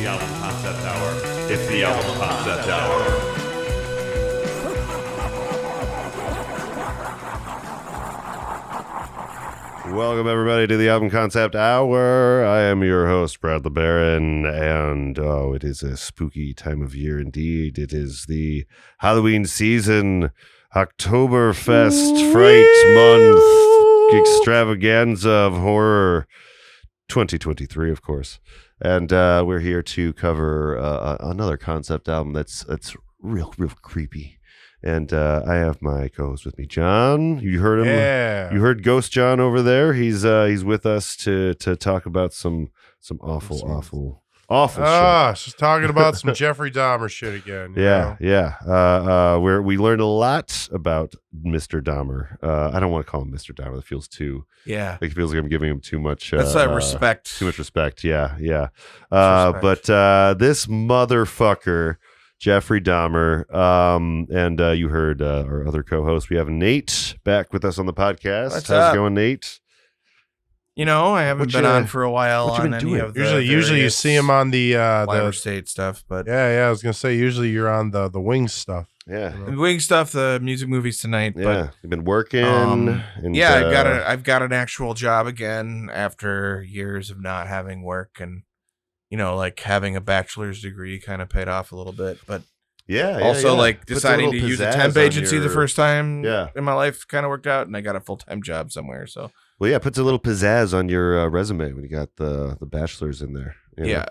the Album Concept Hour. It's the Album Concept Hour. Welcome, everybody, to the Album Concept Hour. I am your host, Brad the Baron, and it is a spooky time of year indeed. It is the Halloween season, Oktoberfest Fright Month extravaganza of horror 2023, of course. And we're here to cover another concept album that's real creepy. And I have my co-host with me, John. You heard him. Yeah. You heard Ghost John over there. He's with us to talk about some awful shit. She's talking about some Jeffrey Dahmer shit again. Yeah. We learned a lot about Mr. Dahmer. I don't want to call him Mr. Dahmer. That feels too. Yeah. It feels like I'm giving him too much. That's respect. Too much respect. Yeah. But this motherfucker, Jeffrey Dahmer, and you heard our other co-host. We have Nate back with us on the podcast. How's it going, Nate? You know, I haven't been on for a while on any of the usually you see him on the Liver State stuff, but yeah. I was gonna say usually you're on the Wings stuff. Yeah, the Wing stuff, the music movies tonight. Yeah, but you've been working. I've got an actual job again after years of not having work, and you know, like having a bachelor's degree kind of paid off a little bit, but like deciding to use a temp agency the first time in my life kind of worked out, and I got a full-time job somewhere. So puts a little pizzazz on your resume when you got the bachelor's in there. Yeah.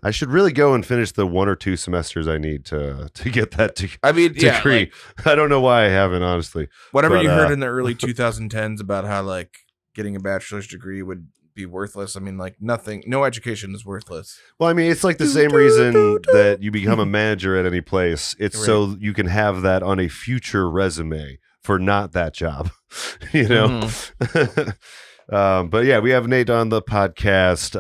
I should really go and finish the 1 or 2 semesters I need to get that degree. I don't know why I haven't, honestly. Whatever you heard in the early 2010s about how like getting a bachelor's degree would be worthless. I mean, like no education is worthless. Well, I mean, it's like the same reason that you become a manager at any place. It's right. So you can have that on a future resume for not that job, you know? Mm-hmm. But yeah, we have Nate on the podcast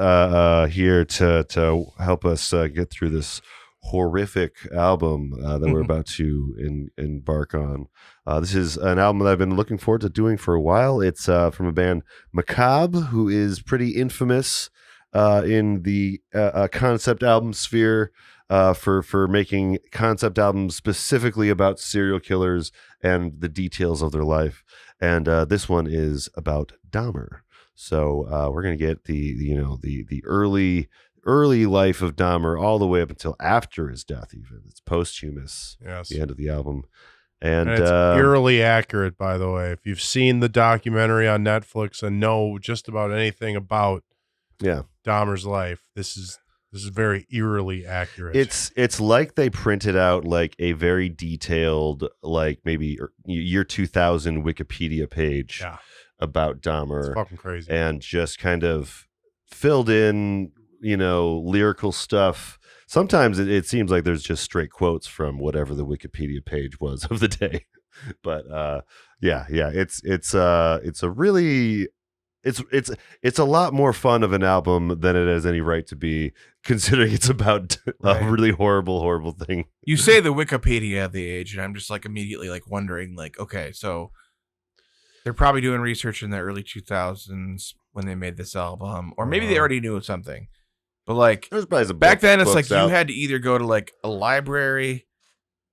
here to help us get through this horrific album that we're about to embark on. This is an album that I've been looking forward to doing for a while. It's from a band, Macabre, who is pretty infamous in the concept album sphere for making concept albums specifically about serial killers and the details of their life. And this one is about Dahmer. So we're gonna get the early life of Dahmer all the way up until after his death. Even it's posthumous. Yes. The end of the album. And it's eerily accurate, by the way. If you've seen the documentary on Netflix and know just about anything about Dahmer's life, this is very eerily accurate. It's like they printed out like a very detailed, like maybe year 2000 Wikipedia page about Dahmer. It's fucking crazy. And just kind of filled in, lyrical stuff. Sometimes it seems like there's just straight quotes from whatever the Wikipedia page was of the day. But it's a lot more fun of an album than it has any right to be, considering it's about a really horrible thing. You say the Wikipedia of the age, and I'm just like immediately like wondering, like, okay, so they're probably doing research in the early 2000s when they made this album, or maybe they already knew something. But like back then, it's like you had to either go to like a library,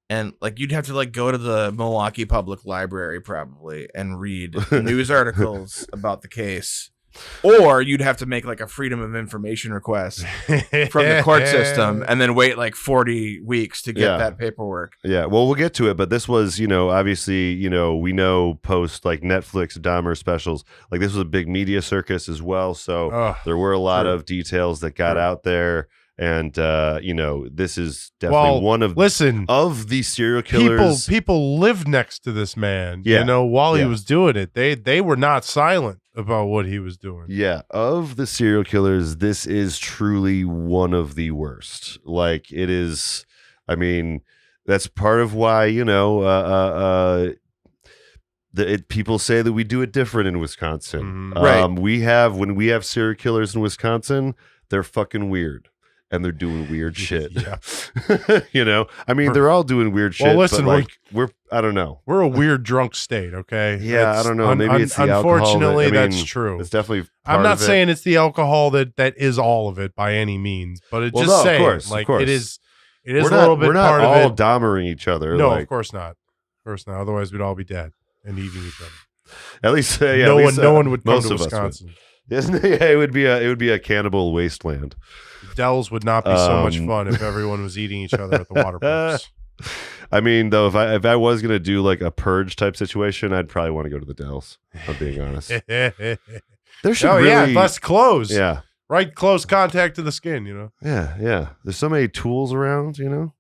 and like you'd have to like go to the Milwaukee Public Library probably and read news articles about the case, or you'd have to make like a Freedom of Information request from the court system and then wait like 40 weeks to get that paperwork. Yeah, well, we'll get to it, but this was, obviously, we know post like Netflix Dahmer specials, like this was a big media circus as well, so there were a lot of details that got out there. And this is definitely one of the serial killers. People lived next to this man. While he was doing it, they were not silent about what he was doing. Yeah, of the serial killers, this is truly one of the worst. Like it is. I mean, that's part of why people say that we do it different in Wisconsin. Right. When we have serial killers in Wisconsin, they're fucking weird. and they're doing weird shit. Yeah. You know, I mean, they're all doing weird shit. Well, listen, but we're I don't know. We're a weird drunk state, okay? Yeah, I don't know. Maybe it's the unfortunately, alcohol. that's true. It's definitely. I'm not saying it's the alcohol that is all of it by any means, but it's just saying, of course. it is a little bit we're not part of all it. Dahmering each other. No, of course not. Of course not. Otherwise, we'd all be dead and eating each other. At least, no one would come to Wisconsin. Isn't it? Yeah, it would be a cannibal wasteland. Dells would not be so much fun if everyone was eating each other at the water parks. I mean, though, if I was gonna do like a purge type situation, I'd probably want to go to the Dells. If I'm being honest. There should less clothes. Yeah, right, close contact to the skin. You know. Yeah. There's so many tools around. You know.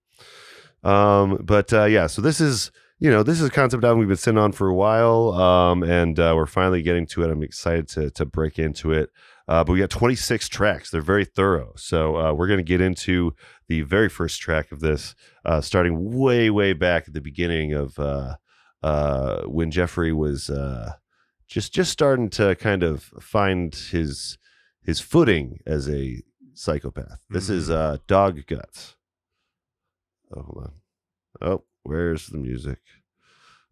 So this is. This is a concept album we've been sitting on for a while, and we're finally getting to it. I'm excited to break into it. But we got 26 tracks. They're very thorough. So we're going to get into the very first track of this, starting way, way back at the beginning of when Jeffrey was just starting to kind of find his footing as a psychopath. This is Dog Guts. Oh, hold on. Oh. Where's the music?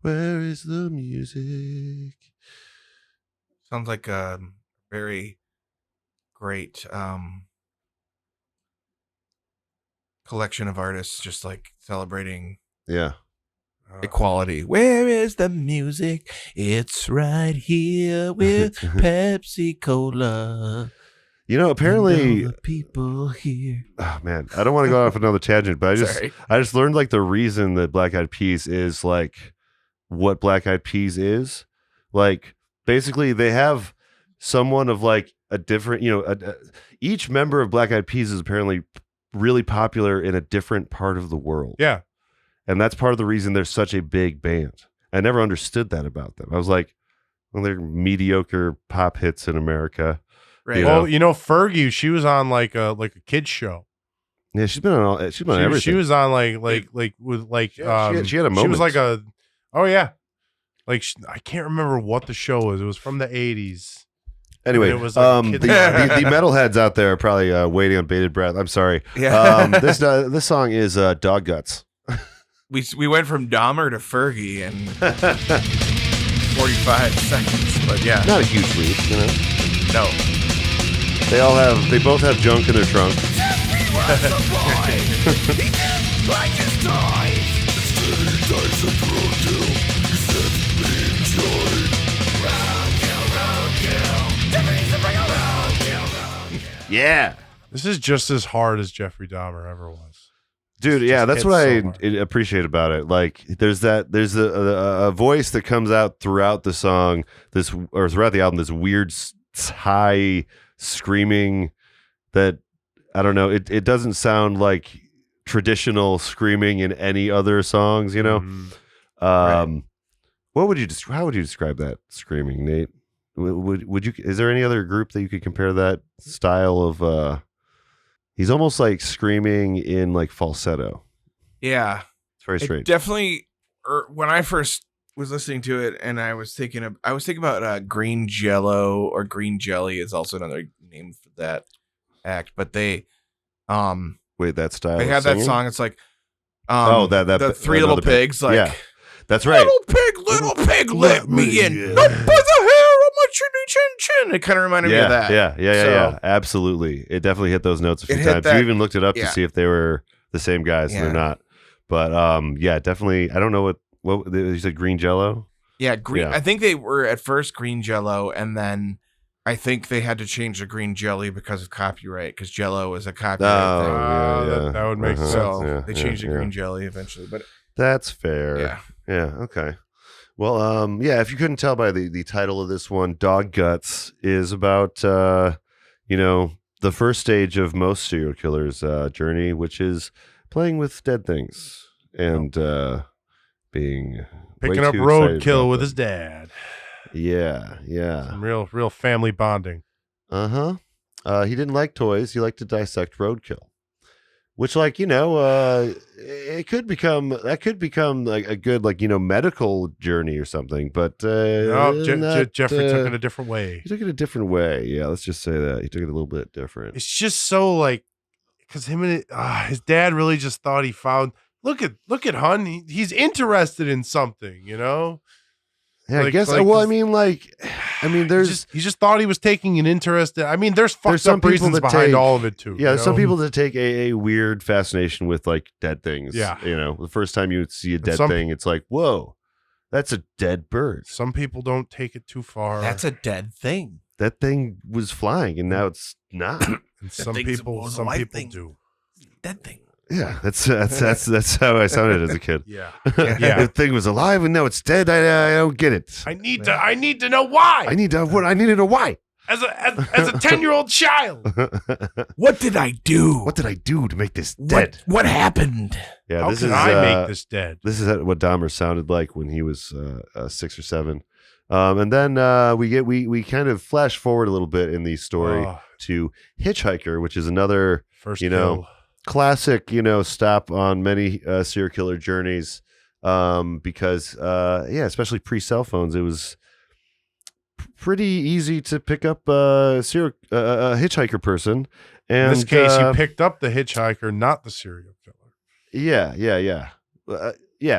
Where is the music? Sounds like a very great collection of artists just like celebrating equality. Where is the music? It's right here with Pepsi Cola. Apparently the people here. Oh man, I don't want to go off another tangent, but I just learned like the reason that Black Eyed Peas is like what Black Eyed Peas is. Like basically they have someone of like a different, each member of Black Eyed Peas is apparently really popular in a different part of the world. Yeah. And that's part of the reason they're such a big band. I never understood that about them. I was like, well, they're mediocre pop hits in America. Right. Well, Fergie, she was on like a kids show. Yeah, she's been on everything. She was on like with like she had a moment. She was like I can't remember what the show was. It was from the 80s. Anyway, it was like the metalheads out there are probably waiting on bated breath. I'm sorry. Yeah. This song is Dog Guts. We went from Dahmer to Fergie in 45 seconds, but yeah, not a huge leap, No. They both have junk in their trunk. Yeah. This is just as hard as Jeffrey Dahmer ever was. Dude, yeah, that's what I appreciate about it. Like, there's a voice that comes out throughout the song, throughout the album, this weird high screaming that I don't know. It doesn't sound like traditional screaming in any other songs, Mm-hmm. Right. How would you describe that screaming, Nate? Would you? Is there any other group that you could compare that style of? He's almost like screaming in like falsetto. Yeah, it's very strange. Definitely. When I first was listening to it, and I was thinking about Green Jello, or Green Jelly is also another name for that act. But they, wait, that style. They had that song. It's like, the Three Little Pigs. Like, yeah, that's right. Little pig, let me in. Yeah. Not by the hair on my chinny chin chin. It kind of reminded me of that. Yeah. Absolutely. It definitely hit those notes a few times. You even looked it up to see if they were the same guys, and they're not. But definitely. I don't know what you said. Green Jello. Yeah, green. Yeah. I think they were at first Green Jello, and then I think they had to change the Green Jelly because of copyright, because Jello is a copyright thing. That would make sense. So they changed to Green Jelly eventually. But that's fair. Yeah. Okay. Well, if you couldn't tell by the title of this one, Dog Guts is about, the first stage of most serial killers' journey, which is playing with dead things and being picking up roadkill with his dad. Yeah. Some real family bonding. He didn't like toys. He liked to dissect roadkill. Which, like, it could become like a good, like, medical journey or something. But Jeffrey took it a different way. He took it a different way. Yeah, let's just say that he took it a little bit different. It's just so like because his dad really just thought he found. Look at Hun. He's interested in something, you know. Yeah, I guess. Well, I mean, there's he just thought he was taking an interest. I mean, there's fucked up reasons behind all of it too. Yeah, some people that take a weird fascination with like dead things. Yeah, you know, the first time you see a dead thing, it's like, whoa, that's a dead bird. Some people don't take it too far. That's a dead thing. That thing was flying, and now it's not. And some people do. Dead thing. Yeah, that's how I sounded as a kid. Yeah. The thing was alive and now it's dead. I don't get it. I need to know why. I need to know why. As a 10-year-old child. What did I do? What did I do to make this dead? What happened? Yeah, How can I make this dead? This is what Dahmer sounded like when he was 6 or 7. And then we kind of flash forward a little bit in the story to Hitchhiker, which is another first classic, stop on many serial killer journeys, because especially pre-cell phones, it was pretty easy to pick up a hitchhiker person. And in this case, you picked up the hitchhiker, not the serial killer. Yeah.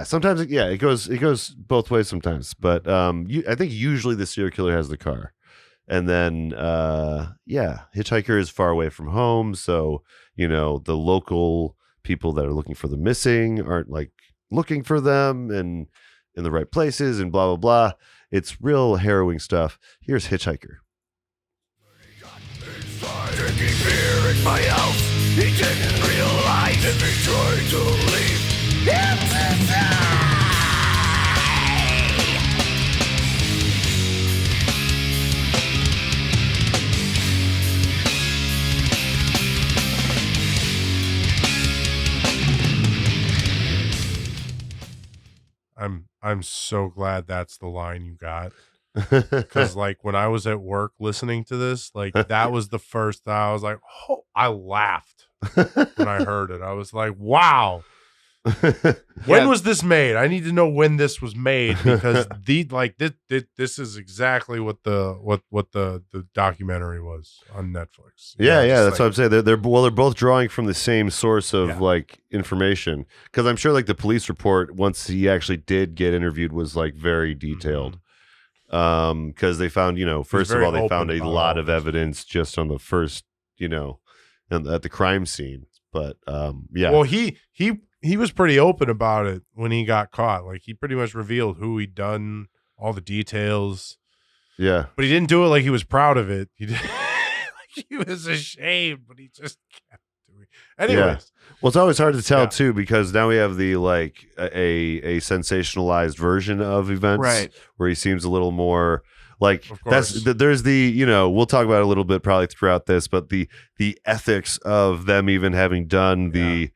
Sometimes, it goes both ways sometimes, but I think usually the serial killer has the car. And then, hitchhiker is far away from home. So, the local people that are looking for the missing aren't like looking for them and in the right places and blah, blah, blah. It's real harrowing stuff. Here's Hitchhiker. Drinking beer in my house. He didn't realize if he tried to leave, him to die. I'm so glad that's the line you got, because like when I was at work listening to this, like that was the first time I was like, oh, I laughed when I heard it. I was like, wow. When was this made? I need to know when this was made, because this is exactly what the documentary was on Netflix. That's what I'm saying. They're both drawing from the same source of like information, because I'm sure like the police report, once he actually did get interviewed, was like very detailed. Because they found, first of all, they found a lot of evidence just on the first, at the crime scene. But well, he was pretty open about it when he got caught. Like, he pretty much revealed who he'd done, all the details. Yeah. But he didn't do it like he was proud of it. He did, like he was ashamed, but he just kept doing it. Anyways. Yeah. Well, it's always hard to tell, too, because now we have the, like, a sensationalized version of events. Right. Where he seems a little there's we'll talk about it a little bit probably throughout this, but the ethics of them even having done the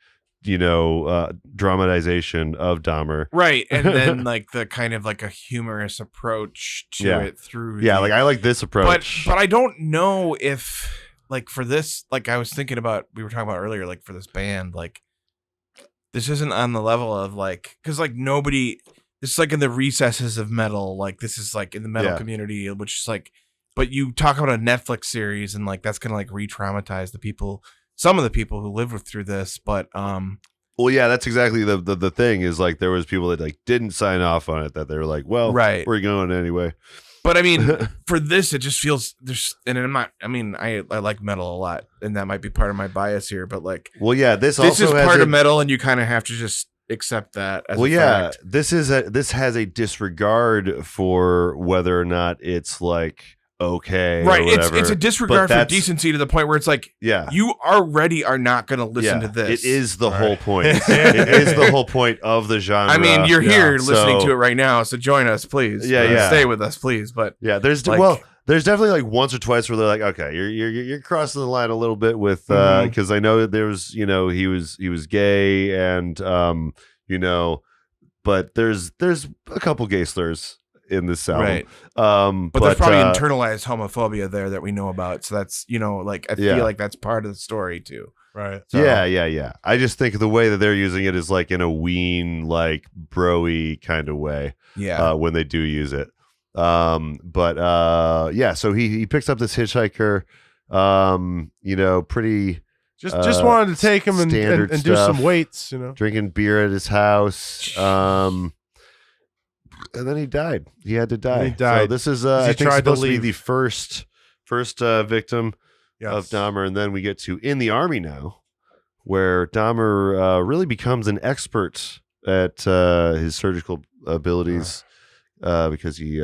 dramatization of Dahmer. Right. And then like the kind of like a humorous approach to it through. Yeah. Like I like this approach, but I don't know if like for this, like I was thinking about, we were talking about earlier, like for this band, like this isn't on the level of like, cause like nobody, this is like in the recesses of metal. Like this is like in the metal community, which is like, but you talk about a Netflix series and like, that's going to like re-traumatize the people, some of the people who lived through this, but well, yeah, that's exactly the thing is like there was people that like didn't sign off on it, that they were like, well, we're going anyway. But I mean, for this, it just feels and I'm not. I mean, I like metal a lot, and that might be part of my bias here. But like, well, yeah, this is also part of metal, and you kind of have to just accept that. As a fact. This has a disregard for whether or not it's like. Okay, right. It's a disregard for decency to the point where it's like, you already are not going to listen to this. It is the whole point. It is the whole point of the genre. I mean, you're here listening to it right now, so join us, please. Stay with us, please. But there's definitely like once or twice where they're like, okay, you're crossing the line a little bit with because I know that there was he was gay and but there's a couple gay slurs in this album. Right. But there's probably internalized homophobia there that we know about. So that's, like, I feel like that's part of the story too. Right. So. Yeah. I just think the way that they're using it is like in a ween, like bro-y kind of way. Yeah. When they do use it. So he picks up this hitchhiker, pretty Just wanted to take him and standard do some stuff. weights, you know. Drinking beer at his house. And then he died. He had to die. And he died. So this is, He I think, tried to supposed to be leave. the first victim Yes. of Dahmer. And then we get to In the Army now, where Dahmer really becomes an expert at his surgical abilities because he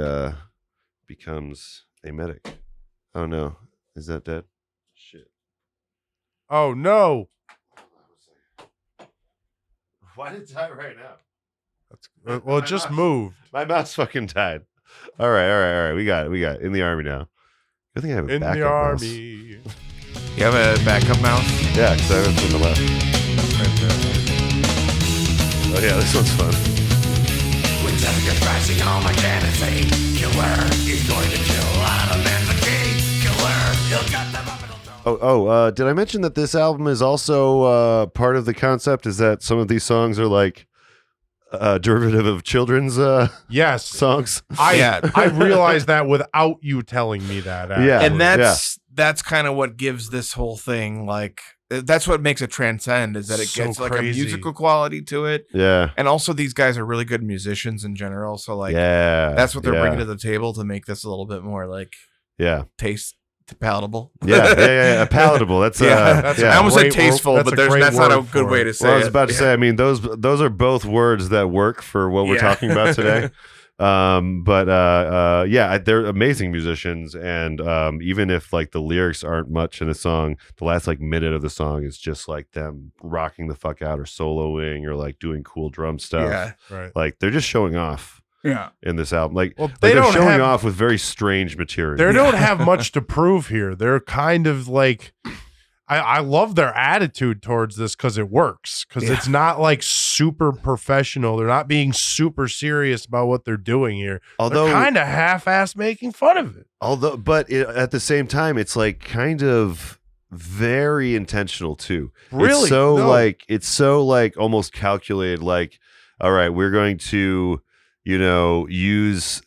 becomes a medic. Oh, no. Is that dead? Shit. Oh no! Why did it die right now? Well, it just moved. My mouse fucking died. All right. We got it. In the Army now. I think I have a In backup the mouse. Army. You have a backup mouse? Yeah, because I have it from the left. Oh yeah, this one's fun. When Jessica's crashing on my canopy, killer, he's going to kill Adam and the key. Killer, he'll cut them up and he'll throw. Did I mention that this album is also part of the concept? Is that some of these songs are like derivative of children's Yes. songs? I realized that without you telling me that. Actually. Yeah. And that's kind of what gives this whole thing, like, that's what makes it transcend, is that it So gets like crazy. a musical quality to it. Yeah. And also these guys are really good musicians in general. So like That's what they're bringing to the table to make this a little bit more like taste palatable. Yeah. Palatable. That's That's I almost said great tasteful, word- but that's a great that's not a word good for way it. to say Well, I was it. about to say, I mean, those are both words that work for what we're talking about today. They're amazing musicians, and even if like the lyrics aren't much in a song, the last like minute of the song is just like them rocking the fuck out or soloing or like doing cool drum stuff. Yeah. Right. Like they're just showing off Yeah. in this album. Like, Well, they're don't showing have- off with very strange material. They don't have much to prove here. They're kind of like, I love their attitude towards this because it works. Because it's not like super professional. They're not being super serious about what they're doing here. Although they're kind of half-ass making fun of it. At the same time, it's like kind of very intentional too. Really? It's so like almost calculated. Like, all right, we're going to, use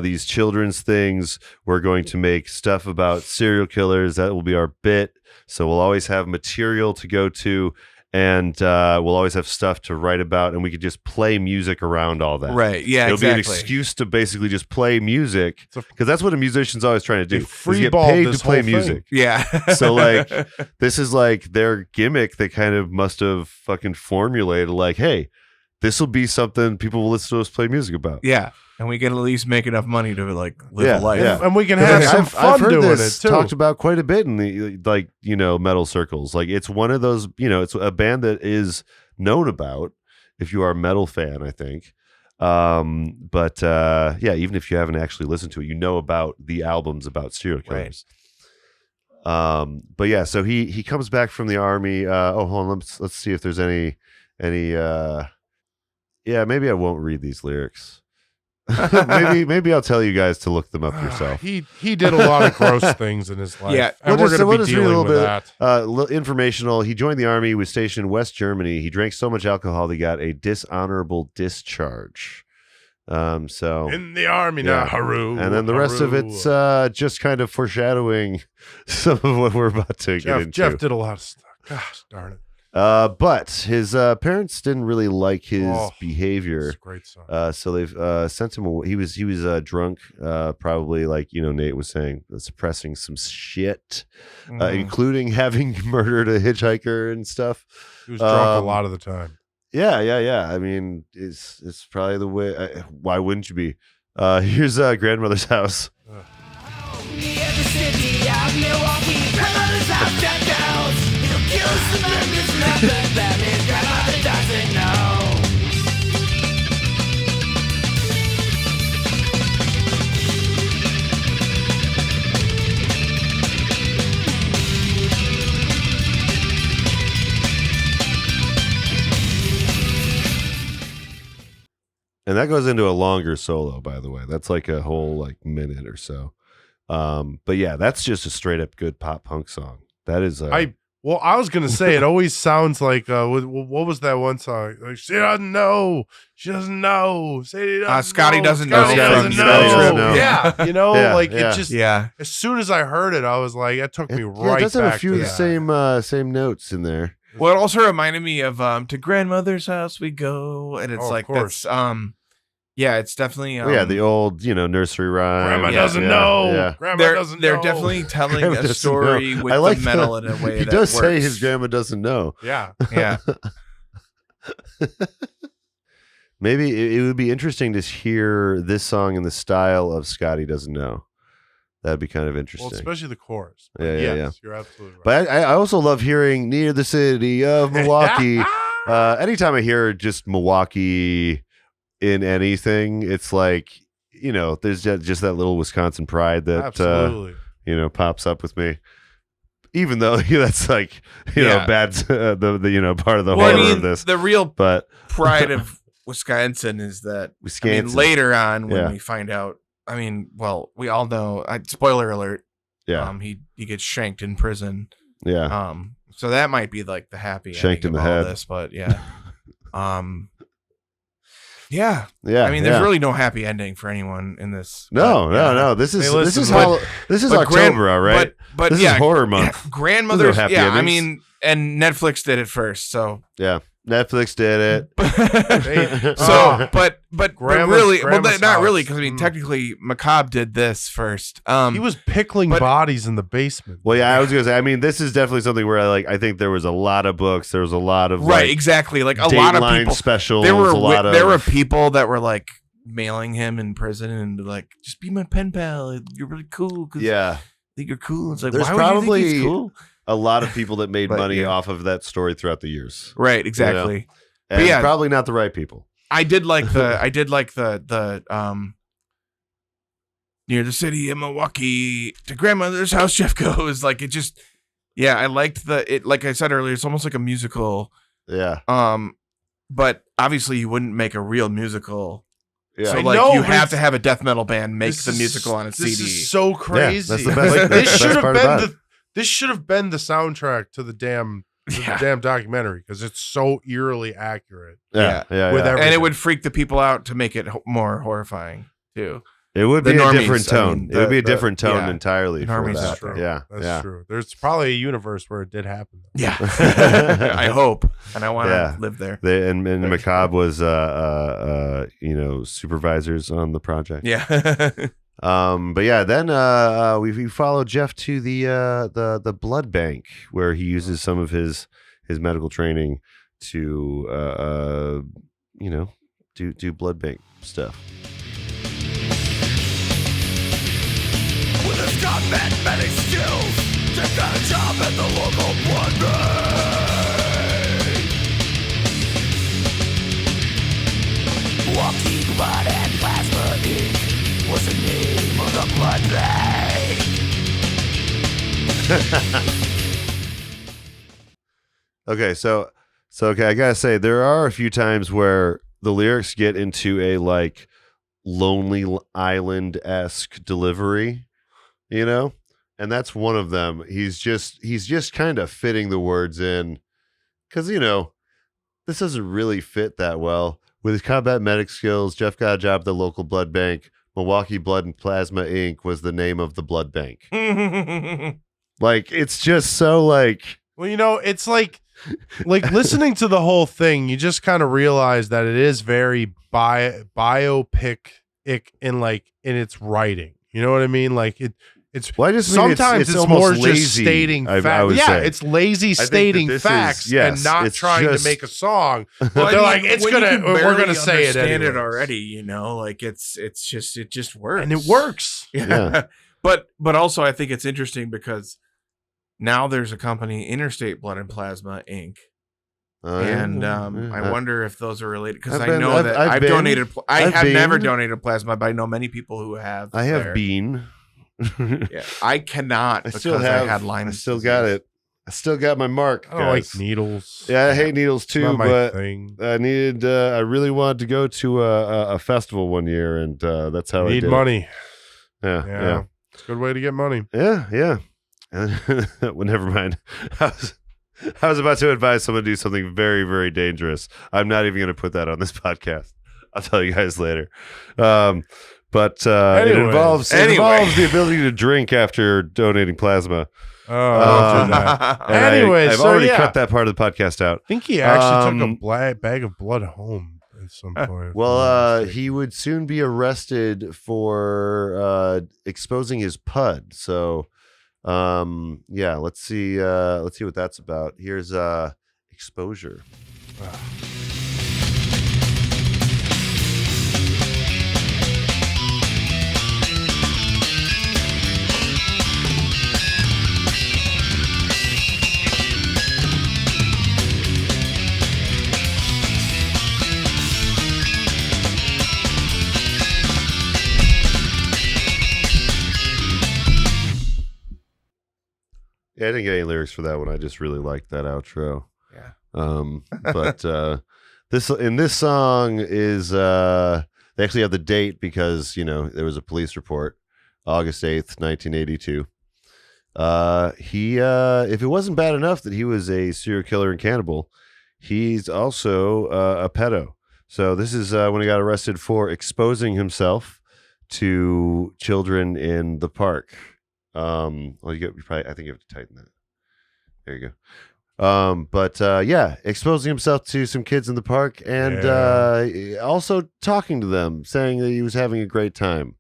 these children's things. We're going to make stuff about serial killers. That will be our bit. So we'll always have material to go to, and we'll always have stuff to write about, and we could just play music around all that. Right. Yeah. It'll be an exactly. excuse to basically just play music, because that's what a musician's always trying to do. They Is get freeballed paid this to play whole thing. music. Yeah. So like, this is like their gimmick. They kind of must have fucking formulated like, hey, this will be something people will listen to us play music about. Yeah. And we can at least make enough money to like live a life. Yeah. And we can have some fun I've heard doing this it too. talked about quite a bit in the metal circles. Like, it's one of those, it's a band that is known about if you are a metal fan, I think. Even if you haven't actually listened to it, about the albums about serial killers. Right. So he comes back from the army. Hold on, let's see if there's any maybe I won't read these lyrics. maybe I'll tell you guys to look them up yourself. He did a lot of gross things in his life. Yeah. And We'll we're just going to read be a little dealing with bit. that. Informational. He joined the army, was stationed in West Germany. He drank so much alcohol that he got a dishonorable discharge. In the army now, haru. And then the rest of it's just kind of foreshadowing some of what we're about to get into. Jeff did a lot of stuff. Gosh darn it. But his parents didn't really like his behavior. It's a great song. So they've sent him away. He was drunk, probably like Nate was saying, suppressing some shit, including having murdered a hitchhiker and stuff. He was drunk a lot of the time. Yeah. I mean, it's probably the way. Why wouldn't you be? Here's grandmother's house. And that goes into a longer solo, by the way. That's like a whole like minute or so. But yeah, that's just a straight up good pop punk song. That is. Well, I was gonna say it always sounds like what was that one song? Like she doesn't know, she doesn't know. Say Scotty doesn't Scotty know doesn't from know. Scotty Doesn't Know. Yeah, you know, Yeah, like yeah. it just. Yeah. As soon as I heard it, I was like, that took me right it does back have a few to of the that. same notes in there. Well, it also reminded me of to grandmother's house we go, and it's Oh, of like course. that's yeah, it's definitely Well, yeah, the old nursery rhyme. Grandma Yeah. doesn't Yeah, know. yeah. Grandma they're doesn't they're know. definitely telling Grandma a doesn't story know. with I like the metal in a way He that does say works. his grandma doesn't know. Yeah. Yeah. Maybe it would be interesting to hear this song in the style of Scotty Doesn't Know. That'd be kind of interesting. Well, especially the chorus. But Yeah, yes, you're absolutely right. But I also love hearing near the city of Milwaukee. Anytime I hear just Milwaukee in anything, it's like, there's just that little Wisconsin pride that, Absolutely. pops up with me. Even though that's like, bad, the part of the horror of this. The real But pride of Wisconsin is that later on when we find out, we all know, spoiler alert, yeah, he gets shanked in prison. Yeah. So that might be like the happy Shanked ending in the of all head. this, but yeah. Yeah. There's really no happy ending for anyone in this. No. This is but October, all right? But this yeah, is horror month. Grandmother's, happy yeah. endings. And Netflix did it first, so yeah. Netflix did it. but really, Grandma's not house. really, because technically Macabre did this first. He was pickling bodies in the basement. Well, yeah, I was gonna say. this is definitely something where I think there was a lot of books. There was a lot of exactly, like a lot of people specials. There were a lot of, there were people that were like mailing him in prison and like, just be my pen pal. You're really cool. Yeah, I think you're cool. It's like, there's why probably would you think he's cool? a lot of people that made But, money yeah. off of that story throughout the years. Right, exactly. And But yeah. probably not the right people. I did like the near the city of Milwaukee to grandmother's house Jeff goes. Like, it just, I liked it. Like I said earlier, it's almost like a musical. Yeah. But obviously you wouldn't make a real musical. Yeah. So I like know, you but have to have a death metal band make the is- musical on a CD. This is so crazy. that's the best- Like, that's this the best should have part about been this should have been the soundtrack to the damn documentary, because it's so eerily accurate. Yeah. With and everything. it would freak the people out to make it more horrifying too. It would The be a normies, different I tone. mean, it would be a the- different tone yeah. entirely The for normies that. is true. Yeah. That's true. There's probably a universe where it did happen. Yeah. I hope. And I want to live there. And Macabre was supervisors on the project. Yeah. But yeah, then we follow Jeff to the blood bank, where he uses some of his medical training to do blood bank stuff. With his combat medic skills, Jeff got a job at the local blood bank. Walking Blood and Plasma Inc. was the name of the blood bank. Okay, so I gotta say, there are a few times where the lyrics get into a like Lonely Island-esque delivery, and that's one of them. He's just kind of fitting the words in, because this doesn't really fit that well. With his combat medic skills, Jeff got a job at the local blood bank. Milwaukee Blood and Plasma Inc. was the name of the blood bank. Like, it's just so like, Well, it's like listening to the whole thing, you just kind of realize that it is very biopic in its writing. You know what I mean? Like it's well, I just mean sometimes it's almost more lazy, just stating I facts. would Yeah, say. it's lazy think that stating this is- facts yes, and not it's trying just- to make a song. But Well, they're I mean, like, it's when you gonna, can we're barely gonna say it understand anyways. already. Like it just works, And it works. Yeah. But also I think it's interesting because now there's a company, Interstate Blood and Plasma Inc. And I wonder if those are related, because I know that I've donated. I have never donated plasma, but I know many people who have. I have there. been. Yeah, I cannot I because still have. I had Lyme. I still got it. I still got my mark. I don't like guys. needles. Yeah, I hate needles too, Not my but thing. I needed. I really wanted to go to a festival one year, and that's how I Need did money. it. Yeah. It's a good way to get money. Yeah. And well, never mind. I was about to advise someone to do something very, very dangerous. I'm not even going to put that on this podcast. I'll tell you guys later. But it involves the ability to drink after donating plasma. Oh, don't do that. And Anyway, I've so already yeah. cut that part of the podcast out. I think he actually took a bag of blood home at some point. Well, he would soon be arrested for exposing his pud. So, yeah, let's see what that's about. Here's exposure. Yeah, I didn't get any lyrics for that one. I just really liked that outro. Yeah. But this song is they actually have the date because there was a police report, August 8th, 1982. He if it wasn't bad enough that he was a serial killer and cannibal, he's also a pedo. So this is when he got arrested for exposing himself to children in the park. Well, I think you have to tighten that. There you go. But yeah, exposing himself to some kids in the park and also talking to them, saying that he was having a great time.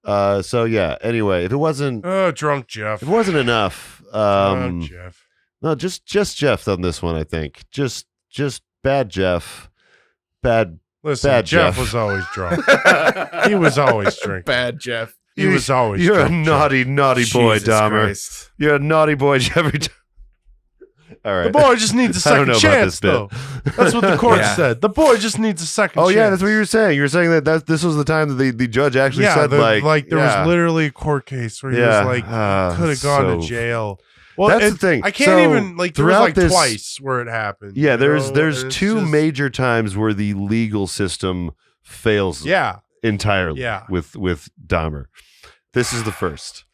So yeah. Anyway, if it wasn't drunk Jeff, if it wasn't enough, Jeff. no, just Jeff on this one. I think just bad Jeff, bad. Listen, bad Jeff was always drunk. He was always drinking. Bad Jeff. He was always You're a drunk, naughty boy, Jesus Dahmer. Christ. You're a naughty boy, Jeffrey. All right. The boy just needs a I don't second know about chance, this bit. though. That's what the court Yeah. said. The boy just needs a second Oh chance. yeah, that's what you were saying. You were saying that this was the time that the judge actually said there yeah. was literally a court case where he Yeah. was like could have gone to jail. Well, That's the thing. I can't So, even there was throughout like this- twice where it happened. Yeah, you there's know? And it's two just- major times where the legal system fails Yeah, entirely Yeah. with Dahmer. This is the first.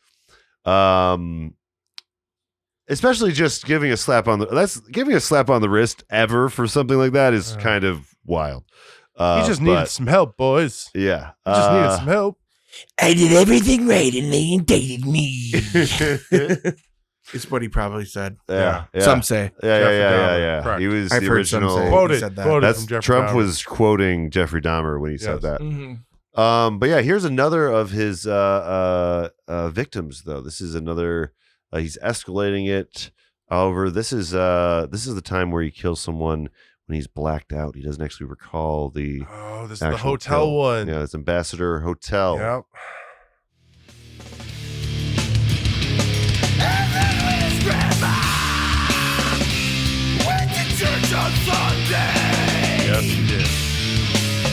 Especially just giving a slap on the wrist ever for something like that is kind of wild. he just needed some help, boys. Yeah. He just needed some help. I did everything right and they indicted me. It's what he probably said. Yeah. Some say. Jeffrey Yeah. Dahmer, correct. He was I've the heard some original. say. Quoted, He said that. quoted That's from Jeffrey Trump Dahmer. was quoting Jeffrey Dahmer when he said Yes. that. Mm-hmm. But yeah, here's another of his victims, though. This is another. He's escalating it. However, this is the time where he kills someone when he's blacked out. He doesn't actually recall the. Oh, this is the actual hotel kill. one. Yeah, it's Ambassador Hotel. Yep. Yes, he did.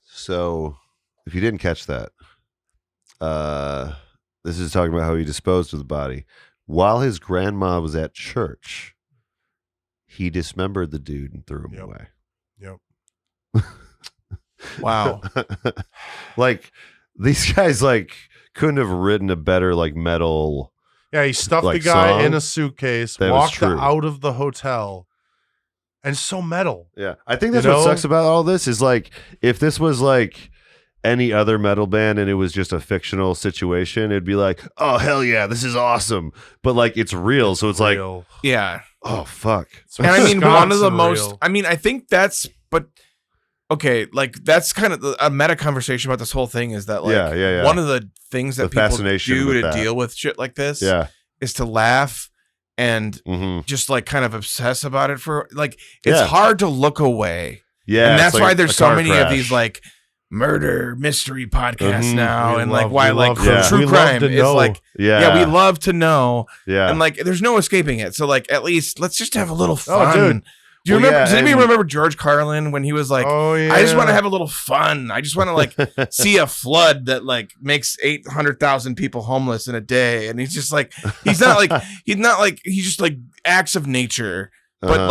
So, if you didn't catch that, this is talking about how he disposed of the body. While his grandma was at church, he dismembered the dude and threw him Yep. away. Yep. Wow. Like, these guys couldn't have written a better metal. Yeah, he stuffed Like the guy song? in a suitcase, That was walked true. out of the hotel, and so metal. Yeah, I think that's You what know? sucks about all this is if this was any other metal band and it was just a fictional situation, it'd be like, oh hell yeah, this is awesome. But it's real, so it's like, Real. Yeah. oh fuck. So And I mean, one of the Wisconsin most, real. I mean, I think that's, but okay, that's kind of a meta conversation about this whole thing is that Yeah. one of the things that The people fascination do with to that. deal with shit like this Yeah. is to laugh and Mm-hmm. just kind of obsess about it for it's Yeah. hard to look away. Yeah. And it's that's like why a there's so car many crash. of these murder mystery podcasts Mhm. now We and love- why we love to- true we love crime to is know. Yeah. we love to know Yeah. and there's no escaping it. So at least let's just have a little fun. dude. Do you Well, remember? yeah, Does anybody and- remember George Carlin when he was like, oh yeah, "I just want to have a little fun. I just want to see a flood that makes 800,000 people homeless in a day." And he's just he's just acts of nature, but Uh-huh.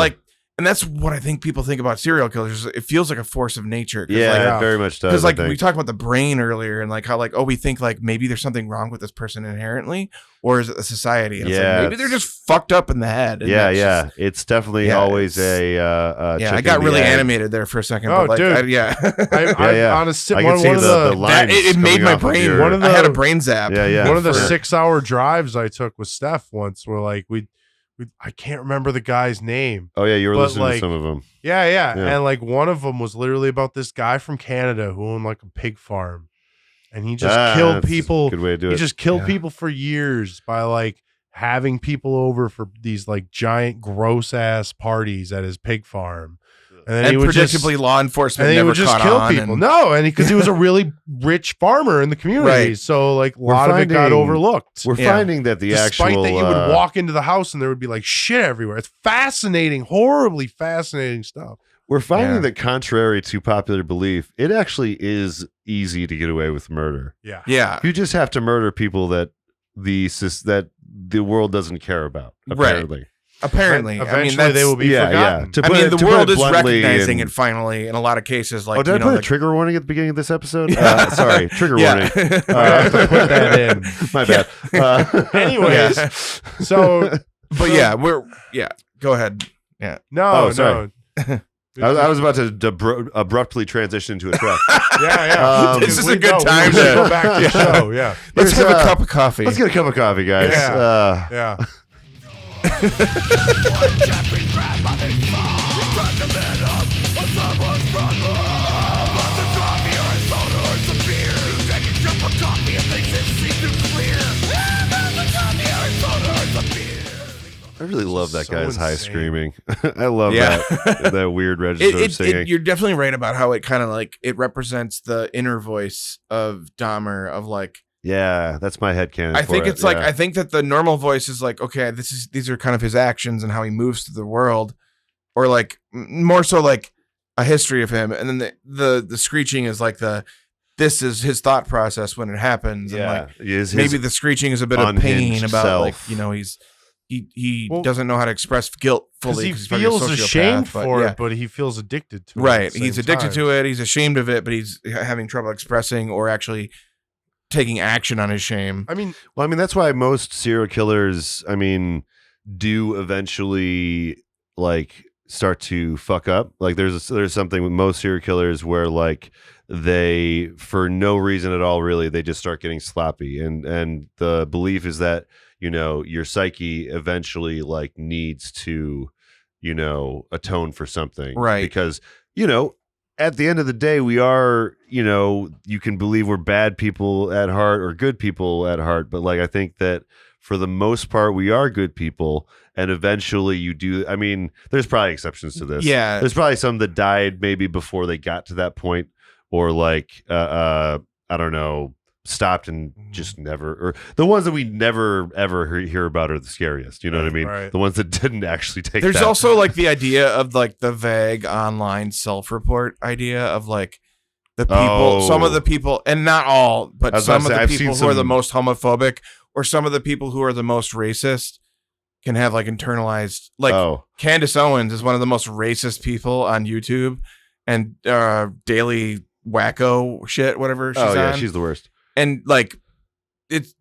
And that's what I think people think about serial killers. It feels like a force of nature. Yeah, it very much does. Because like I we think. talked about the brain earlier, and like how like we think like maybe there's something wrong with this person inherently, or is it the society? And it's like maybe they're just fucked up in the head. And Yeah. It's definitely always a I got really animated there for a second. Oh, but like, dude. Yeah. Honestly, I can see the lines. it made coming my off of brain. your- I had a brain zap. Yeah. One of the for- 6-hour drives I took with Steph once were like I can't remember the guy's name. Oh yeah, you were But, listening to like, some of them. Yeah. And like one of them was literally about this guy from Canada who owned like a pig farm. And he just killed that's people. a good way to do He it. just killed people for years by like having people over for these like giant gross ass parties at his pig farm. And then he would predictably law enforcement and he never would just caught kill on. people. And, No, and because he was a really rich farmer in the community, Right. so like a lot of it got overlooked. We're finding that the Despite actual that, you would walk into the house and there would be like shit everywhere. It's fascinating, horribly fascinating stuff. we're finding that contrary to popular belief, it actually is easy to get away with murder. Yeah. yeah. You just have to murder people that the world doesn't care about. Apparently. Apparently. Eventually they will be forgotten. The world is recognizing it finally in a lot of cases. Like, did I put a trigger warning at the beginning of this episode? Sorry, trigger warning. I have to put that in. My bad. Anyways, so go ahead. Yeah. no, sorry. no. I was about to abruptly transition into a truck. Yeah. This is a good time to go back to the show. Yeah. Let's have a cup of coffee. Let's get a cup of coffee, guys. Yeah. I really love that So guy's high insane. screaming. I love Yeah. that weird register of singing. You're definitely right about how it kind of like it represents the inner voice of Dahmer of like. Yeah, that's my headcanon. I think it's like yeah. I think that the normal voice is like, okay, these are kind of his actions and how he moves through the world, or like more so like a history of him, and then the screeching is like this is his thought process when it happens, and like maybe the screeching is a bit of pain about like he doesn't know how to express guilt fully Because he feels ashamed for it, it, but he feels addicted to it. right. He's addicted to it. He's ashamed of it, but he's having trouble expressing or actually taking action on his shame. I mean, that's why most serial killers, do eventually like start to fuck up. Like there's something with most serial killers where like they, for no reason at all, really, they just start getting sloppy, and the belief is that your psyche eventually like needs to atone for something, right? Because at the end of the day, we are, you can believe we're bad people at heart or good people at heart. But like, I think that for the most part, we are good people. And eventually you do. There's probably exceptions to this. Yeah. There's probably some that died maybe before they got to that point, or like, I don't know, stopped and just never, or the ones that we never ever hear about are the scariest. You know what I mean? Right. The ones that didn't actually take. There's that. also like the idea of like the vague online self-report idea of like the people, some of the people, and not all, but some of the people who are the most homophobic, or some of the people who are the most racist, can have like internalized. Like Candace Owens is one of the most racist people on YouTube, and Daily Wacko shit, whatever she's on. She's the worst. And like it's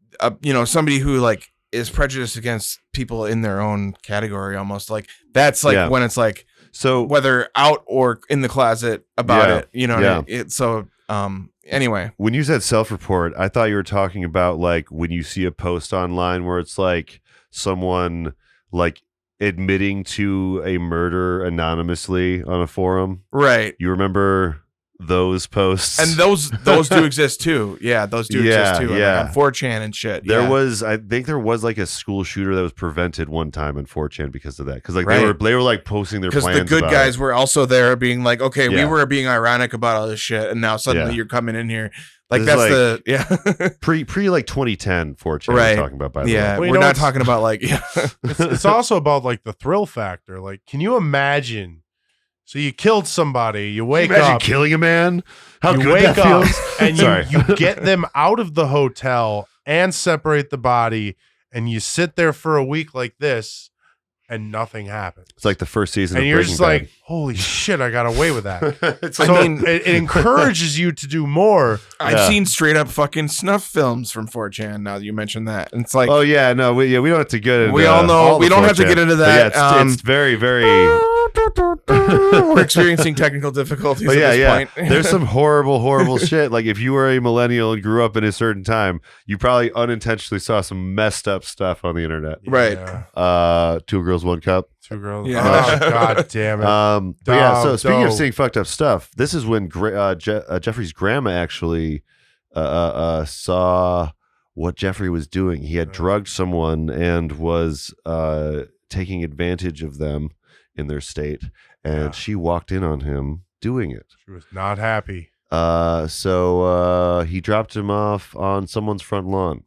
somebody who like is prejudiced against people in their own category, almost like that's like when it's like, so whether out or in the closet about it, anyway, when you said self-report, I thought you were talking about like when you see a post online where it's like someone like admitting to a murder anonymously on a forum, right? You remember those posts? And those do exist too. Yeah, those do exist too. Yeah, like on 4chan and shit. I think there was like a school shooter that was prevented one time on 4chan because of that. Because like they were like posting their plans. Because the good guys were also there, being like, okay, we were being ironic about all this shit, and now suddenly you're coming in here. Like this that's like pre like 2010 4chan we're talking about, by the way. Yeah, we're not talking about like it's also about like the thrill factor. Like, can you imagine? So you killed somebody, you wake up killing a man? How you good wake that up feels? And you get them out of the hotel and separate the body, and you sit there for a week like this, and nothing happens. It's like the first season And of you're Breaking just Bad. like, holy shit, I got away with that. It's So like, I mean- it encourages you to do more. I've Yeah. seen straight up fucking snuff films from 4chan. Now that you mentioned that, and it's like, oh yeah, no, we don't have to get into We all know- all we the don't have to 4chan. get into But that. yeah, it's very, very. we're experiencing technical difficulties But at yeah, this yeah. point. There's some horrible shit. Like if you were a millennial and grew up in a certain time, you probably unintentionally saw some messed up stuff on the internet. Right. Yeah. 2 Girls, 1 Cup. 2 girls. Yeah. Oh, God damn it. But yeah, so Dope, speaking of dope. seeing fucked up stuff, this is when Jeffrey's grandma actually saw what Jeffrey was doing. He had drugged someone and was taking advantage of them in their state, and Yeah. she walked in on him doing it. She was not happy. So he dropped him off on someone's front lawn.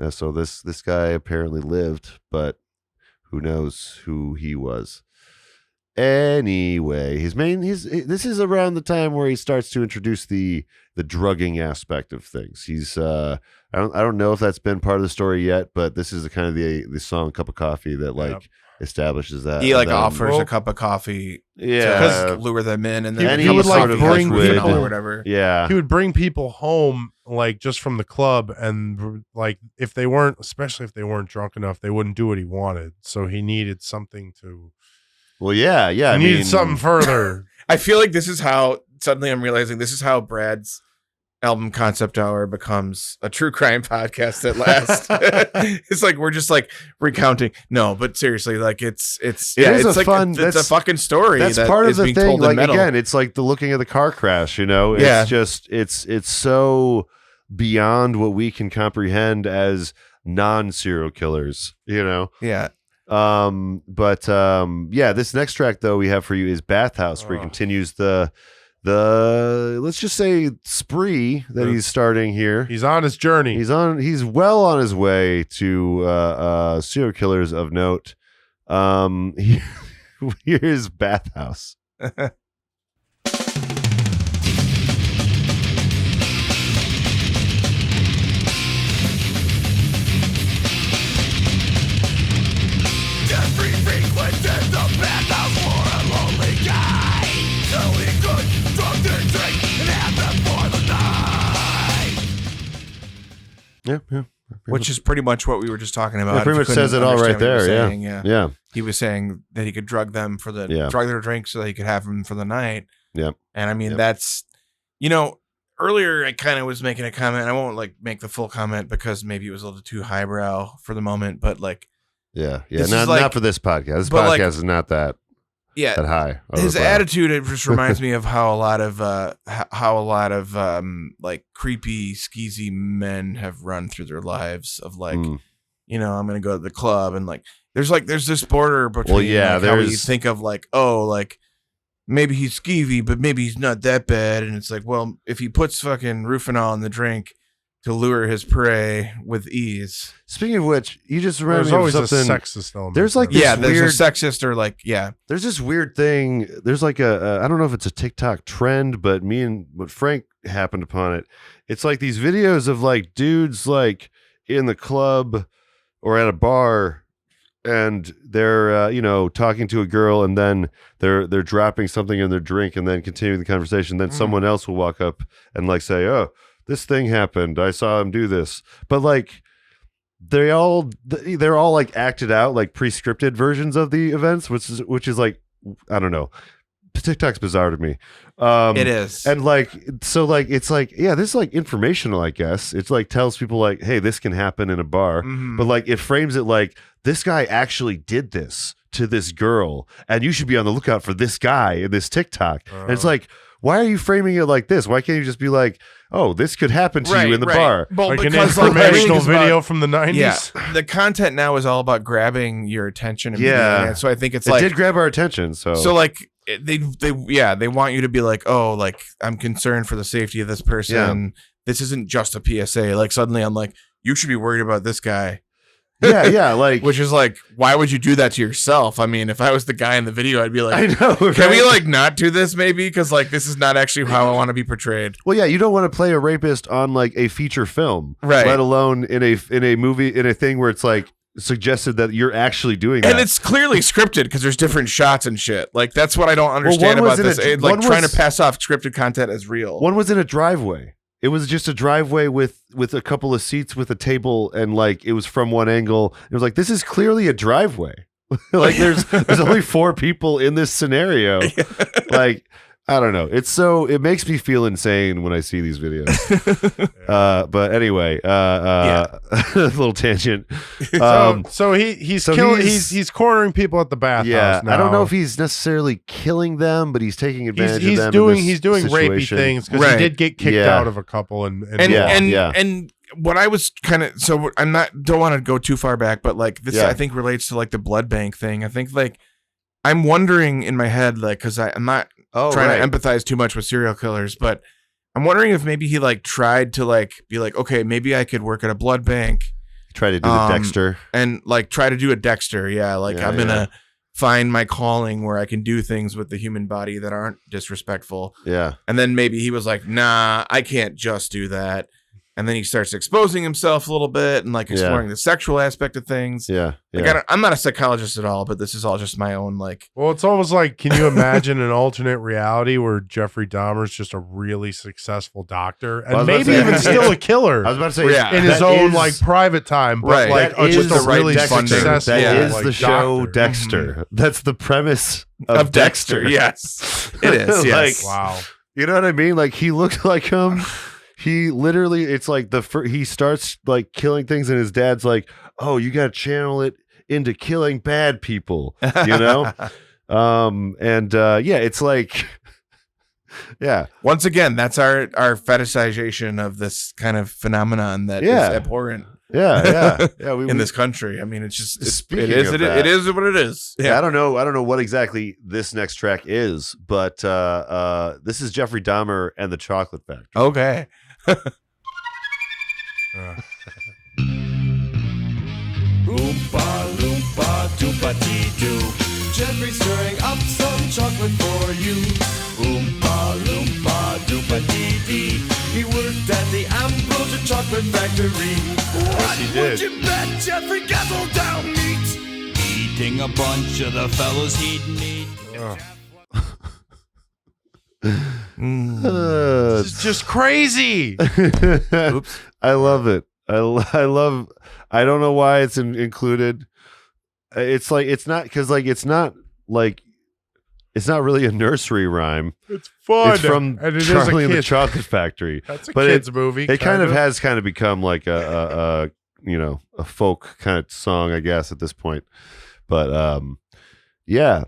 So this guy apparently lived, but who knows who he was. Anyway, this is around the time where he starts to introduce the drugging aspect of things. He's I don't know if that's been part of the story yet, but this is the kind of the song "Cup of Coffee" that Yep. establishes that. He like And then- offers Well, a cup of coffee yeah, to lure them in, and then and he would, like, bring people- or whatever. yeah. He would bring people home like just from the club, and like if they weren't, especially if they weren't drunk enough, they wouldn't do what he wanted. So he needed something to. Well, yeah. He needed something further. I feel like this is how suddenly I'm realizing this is how Brad's album concept hour becomes a true crime podcast at last. It's like we're just like recounting. No, but seriously, like it's It is it's a like fun- it's a that's- fucking story. That's that part of is the being thing. told in Like metal. again, it's like the looking at the car crash. It's Yeah. just it's so beyond what we can comprehend as non-serial killers. Yeah. Yeah, this next track though we have for you is Bathhouse, where he Oh. continues the let's just say spree that he's starting here. He's on his journey. He's well on his way to serial killers of note. Here's Bathhouse. Jeffrey frequented the bathhouse for a lonely guy, so he could drug and drink and have them for the night. Yeah. Which is pretty much what we were just talking about. Yeah, pretty if you much says couldn't it all right understand what he there. was saying, Yeah. He was saying that he could drug them for the Yeah. drug their drink so that he could have them for the night. Yep. And I mean, Yep. that's, earlier I kind of was making a comment. I won't like make the full comment because maybe it was a little too highbrow for the moment, but like, Yeah. This is Not like- for this podcast. This but podcast like- is not that yeah, high. his Overbrow. attitude, it just reminds me of how a lot of like creepy skeezy men have run through their lives of like, Mm. I'm gonna go to the club, and like there's this border between yeah, like, how you there's- think of like, oh, like maybe he's skeevy, but maybe he's not that bad. And it's like, well, if he puts fucking Rufinol in the drink to lure his prey with ease. Speaking of which, you just reminded There's me always of a something. sexist element. There's like to it. this Yeah, there's weird- a sexist or like, yeah. There's this weird thing. There's like I don't know if it's a TikTok trend, but me and Frank happened upon it. It's like these videos of like dudes like in the club or at a bar, and they're talking to a girl, and then they're dropping something in their drink, and then continuing the conversation. Then someone else will walk up and like say, "Oh, this thing happened. I saw him do this," but like. They're all like acted out, like pre-scripted versions of the events, which is like, I don't know. TikTok's bizarre to me. It is. And like, so like, it's like, yeah, this is like informational, I guess. It's like tells people like, hey, this can happen in a bar, Mhm. but like it frames it like this guy actually did this to this girl, and you should be on the lookout for this guy in this TikTok. And it's like, why are you framing it like this? Why can't you just be like, oh, this could happen to you in the bar? Well, like an because, like, everything informational is about- video from the 90s. Yeah, the content now is all about grabbing your attention. Yeah. And so I think it's It like, did grab our attention, so like they want you to be like, oh, like I'm concerned for the safety of this person. This isn't just a PSA. Like suddenly I'm like, you should be worried about this guy. yeah, like Which is like, why would you do that to yourself? I mean, if I was the guy in the video, I'd be like, I know. can we right? like not do this maybe? Because like this is not actually how I want to be portrayed. Well, yeah, you don't want to play a rapist on like a feature film, Right. let alone in a movie, in a thing where it's like suggested that you're actually doing that. And it's clearly scripted because there's different shots and shit. Like that's what I don't understand one was about in this. a- Like one trying was- to pass off scripted content as real. One was in a driveway. It was just a driveway with a couple of seats with a table, and like it was from one angle. It was like, this is clearly a driveway. Like there's only 4 people in this scenario. Like, I don't know. It makes me feel insane when I see these videos. But anyway, a little tangent. So he's cornering people at the bathhouse. Yeah, now. I don't know if he's necessarily killing them, but he's taking advantage he's of them. doing in this rapey situation. things because Right. he did get kicked Yeah. out of a couple and And what I was kind of don't want to go too far back, but like this Yeah. I think relates to like the blood bank thing. I think like I'm wondering in my head, like, because I'm not trying to empathize too much with serial killers, but I'm wondering if maybe he like tried to like be like, okay, maybe I could work at a blood bank Try to do the Dexter. and like try to do a Dexter. Yeah, like Yeah, I'm gonna find my calling where I can do things with the human body that aren't disrespectful. Yeah. And then maybe he was like, nah, I can't just do that. And then he starts exposing himself a little bit and like exploring the sexual aspect of things. Yeah. Like I'm not a psychologist at all, but this is all just my own like. Well, it's almost like, can you imagine an alternate reality where Jeffrey Dahmer's just a really successful doctor I was and about to maybe say- even still a killer I was about to say, Yeah. in his that own is- like private time, but Right. like that just is a really Dexter. successful. That is like, the show doctor. Dexter. That's the premise of Dexter. Yes, it is. Yes. Wow. You know what I mean? Like he looked like him. He literally, it's like he starts like killing things, and his dad's like, "Oh, you got to channel it into killing bad people," you know. It's like, yeah. Once again, that's our fetishization of this kind of phenomenon that is abhorrent. Yeah. In this country, I mean, it's just Speaking it is of it, that- it is what it is. Yeah, I don't know what exactly this next track is, but this is Jeffrey Dahmer and the Chocolate Factory. Okay. Oompa loompa doopa dee doo. Jeffrey's stirring up some chocolate for you. Oompa loompa doopa dee dee. He worked at the Ambrosia Chocolate Factory. What he would did. you bet Jeffrey guzzled down meat? Eating a bunch of the fellows he'd need. Uh, This is just crazy. Oops. I love it. I love. I don't know why it's included. It's like it's not really a nursery rhyme. It's fun. It's from and it Charlie is and a the kid. Chocolate Factory. That's a but kid's movie. It kind of has become like a folk kind of song, I guess, at this point. But yeah.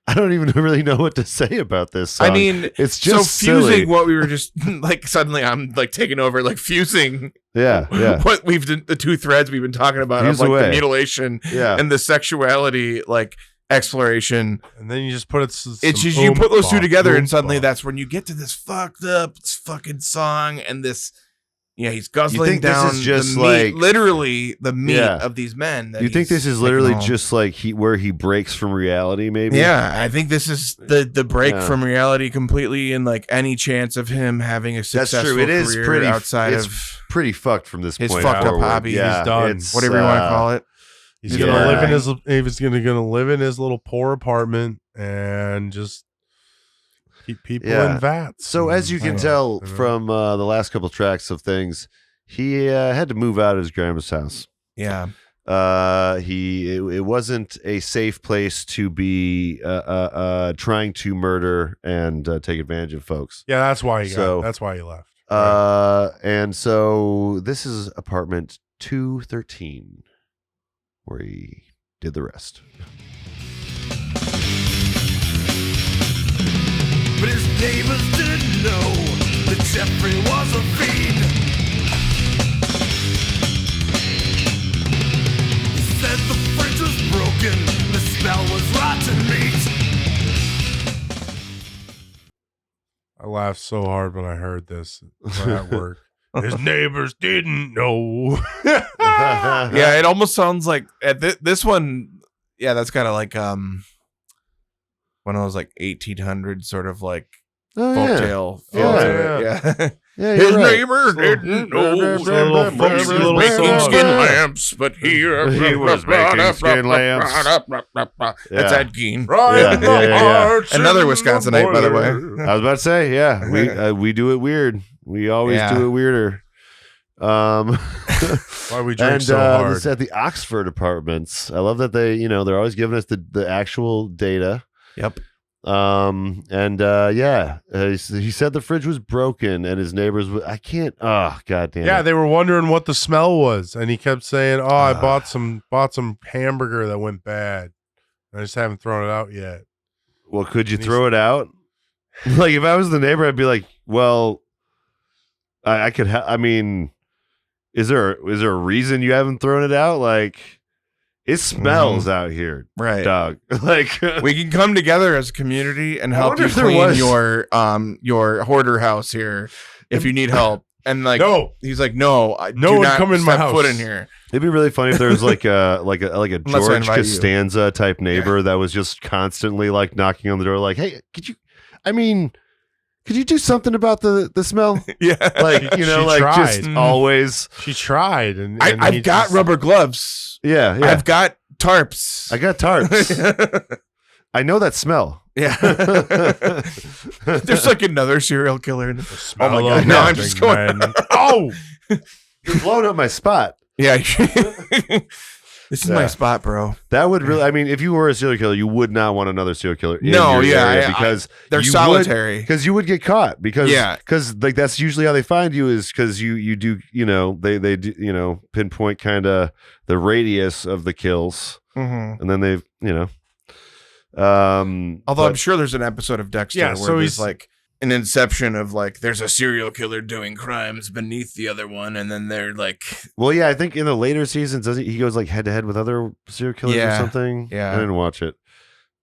I don't even really know what to say about this song. I mean, it's just so fusing silly. what we were just like suddenly I'm like taking over, like fusing Yeah. what we've done, the two threads we've been talking about Fuse of like away. the mutilation Yeah. and the sexuality like exploration. And then you just put it. It's just you put those two together and suddenly that. that's when you get to this fucked up fucking song and this. Yeah, he's You guzzling think this down is just the meat, like- literally the meat Yeah. of these men. that You think he's this is taking literally home. just like where he breaks from reality, maybe? Yeah, I think this is the break Yeah. from reality completely, and like any chance of him having a That's successful true. It is career pretty outside it's of pretty fucked from this his point fucked up forward. hobby. Yeah, He's done. it's, whatever you want to call it. He's Yeah. gonna live in his. He's gonna live in his little poor apartment and just keep people Yeah. in vats. So as you can tell from the last couple tracks of things, he had to move out of his grandma's house. Yeah, It wasn't a safe place to be trying to murder and take advantage of folks. yeah, that's why he So- that's why he left. And so this is apartment 213 where he did the rest. But his neighbors didn't know that Jeffrey was a fiend. He said the fridge was broken, the smell was rotten meat. I laughed so hard when I heard this at work. His neighbors didn't know. yeah. It almost sounds like at this one. Yeah, that's kind of like one of those like 1800 sort of like Oh, yeah. folktale feel Oh, to yeah. it. Yeah. Yeah, His you're right. neighbor didn't know It's a little folksy little making song. skin lamps, but He was making skin lamps. That's Yeah. Ed Gein. Right Yeah, in the yeah, yeah, yeah. hearts Another in the Wisconsinite, by the way. boiler. I was about to say, yeah, we do it weird. We always Yeah. do it weirder. Why we drink And so hard. this at the Oxford apartments. I love that they're always giving us the actual data. Yep. He said the fridge was broken and his neighbors. I can't. Oh, god damn. Yeah, it. they were wondering what the smell was, and he kept saying, "Oh, I bought some hamburger that went bad. I just haven't thrown it out yet." Well, could you And throw it out? Like if I was the neighbor, I'd be like, well, I could. I mean, is there a reason you haven't thrown it out? Like, it smells out here, Right. dog. Like We can come together as a community and help wonder you if there clean was- your hoarder house here if you need help. And like, No. he's like, no, No do one not come in my step house. foot in here. it'd be really funny if there was like a Unless I George invite you. Costanza type neighbor that was just constantly like knocking on the door, like, hey, could you do something about the smell? Yeah. Like, She like just tried. always. She tried, and I've he got just- rubber gloves. Yeah. I've got tarps. I got tarps. I know that smell. Yeah. There's like another serial killer. The Oh smell my of God. No, I'm just nothing, going. man. Oh, You're blowing up my spot. Yeah. This is my Yeah. spot, bro. That would really. I mean, if you were a serial killer, you would not want another serial killer. In No, your yeah, area I- because They're you solitary. Because you would get caught. Because Yeah. because like that's usually how they find you is because you do they do pinpoint kind of the radius of the kills Mhm. and then they Although I'm sure there's an episode of Dexter Yeah, where so there's he's- like an inception of like there's a serial killer doing crimes beneath the other one, and then they're like, well, yeah, I think in the later seasons he goes like head to head with other serial killers or Yeah, something. yeah. I didn't watch it,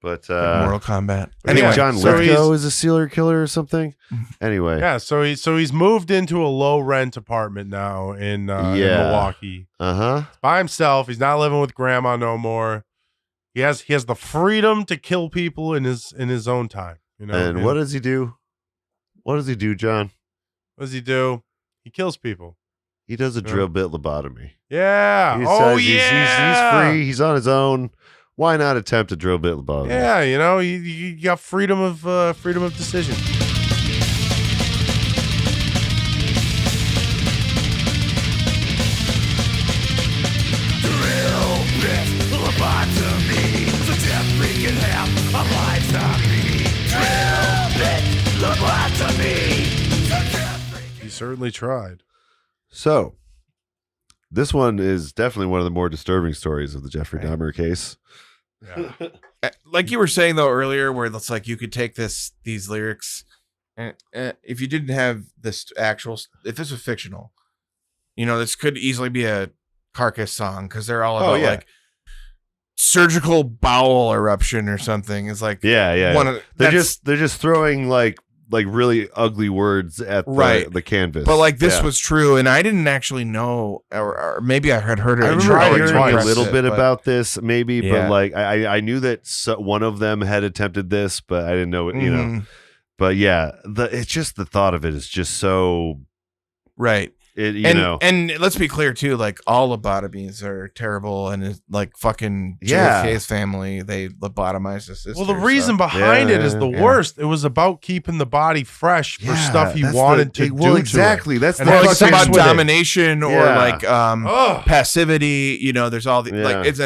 but Mortal Kombat. I think Anyway, John so Lithgow he's- is a serial killer or something. Anyway, yeah. So he's moved into a low rent apartment now in Milwaukee by himself. He's not living with grandma no more. He has the freedom to kill people in his own time. And what does he do? What does he do, John? What does he do? He kills people. He does a Yeah. drill bit lobotomy. Yeah. He Oh says yeah. he's free. He's on his own. Why not attempt a drill bit lobotomy? Yeah, you got freedom of decision. Drill bit lobotomy. The death we can have our lives on me. Drill bit lobotomy. The death we can He certainly tried. So, this one is definitely one of the more disturbing stories of the Jeffrey Dahmer case. Yeah. like you were saying though earlier, where it's like you could take these lyrics, and if you didn't have this if this was fictional, this could easily be a Carcass song because they're all about yeah. like surgical bowel eruption or something. It's like Yeah. one of They're that's- just throwing like really ugly words at Right. the canvas. But like this Yeah. was true, and I didn't actually know, or maybe I had heard it. I and remember tried to hearing a address little it, bit but- about this, maybe, Yeah. but like I knew that one of them had attempted this, but I didn't know it. Mhm. But yeah, it's just the thought of it is just so right. And let's be clear too, like all lobotomies are terrible, and it's like fucking Yeah. JFK's family, they lobotomized his sister. Well, the reason so. behind it is Yeah, the yeah. worst. It was about keeping the body fresh for stuff he that's wanted the- to do. Well, to exactly. it. That's And the Or that's like fucking about with it. domination or Yeah. like Ugh. passivity. There's all the Yeah. like it's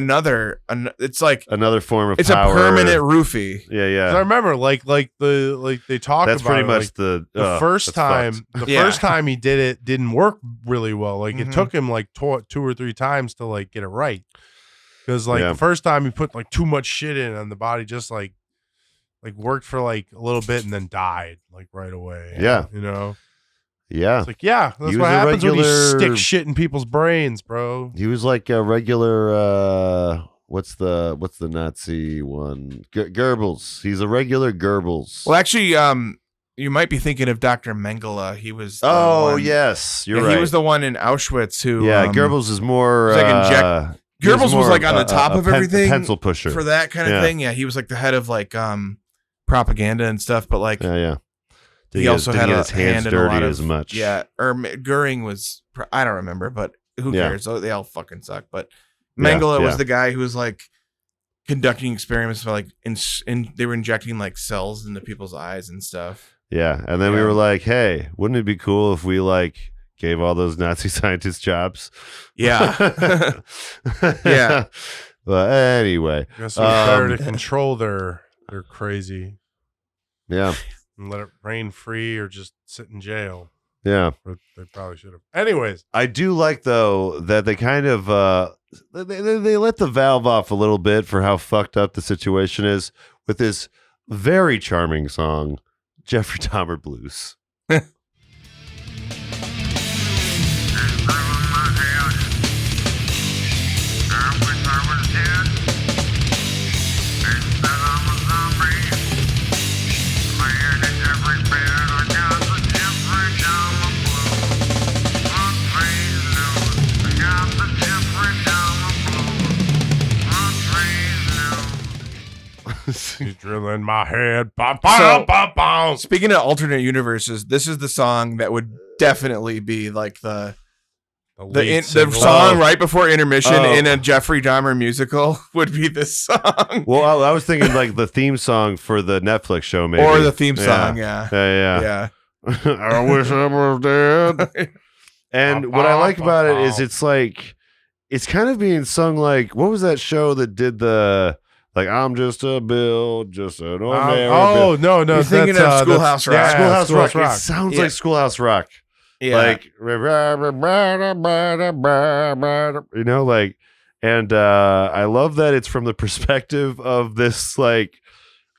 it's like another form of it's power. a permanent roofie. Yeah, 'Cause I yeah. remember, like they talk That's about pretty it, much like, the the first that's time. fucked. The Yeah. first time he did it didn't work really well. Like Mhm. it took him like 2 or 3 times to like get it right. Because like Yeah. the first time he put like too much shit in, and the body just like worked for like a little bit and then died like right away. Yeah. Yeah. It's like that's He was what a happens when you regular- stick shit in people's brains, bro. He was like a regular what's the Nazi one? Goebbels. He's a regular Goebbels. Well, actually, you might be thinking of Dr. Mengele. He was. The Oh, one, yes. You're yeah, right. He was the one in Auschwitz who. Yeah, Goebbels is more was like he was Goebbels was more like on of the top of everything pencil pusher. for that kind of Yeah. thing. Yeah, he was like the head of like propaganda and stuff. But like, Yeah. Did he also did had get a his hands hand in a dirty lot of, as much. Yeah, or Goering was, I don't remember, but who Yeah. cares? They all fucking suck. But Yeah, Mengele was yeah. the guy who was like conducting experiments for like they were injecting like cells into people's eyes and stuff. Yeah, and then we Yeah. were like, "Hey, wouldn't it be cool if we like gave all those Nazi scientists jobs?" Yeah. Yeah. But anyway, Guess it's better to control their crazy yeah, and let it reign free or just sit in jail. yeah. But they probably should have. Anyways, I do like though that they kind of they let the valve off a little bit for how fucked up the situation is with this very charming song, Jeffrey Dahmer Blues. he's drilling my head. Bum, bum, bum, bum. Speaking of alternate universes, this is the song that would definitely be like the lead the single. song right before intermission Oh. in a Jeffrey Dahmer musical would be this song. Well, I was thinking like the theme song for the Netflix show, maybe, Or the theme song, yeah. Yeah. I wish I was dead. And what I like about it is it's like it's kind of being sung like, what was that show that did the like I'm just a Bill, just an ordinary Oh Bill. no, You're thinking of that's, Schoolhouse Rock. Yeah, Schoolhouse Rock. Rock. It sounds Yeah. like Schoolhouse Rock. Yeah. Like you know, like, and I love that it's from the perspective of this, like,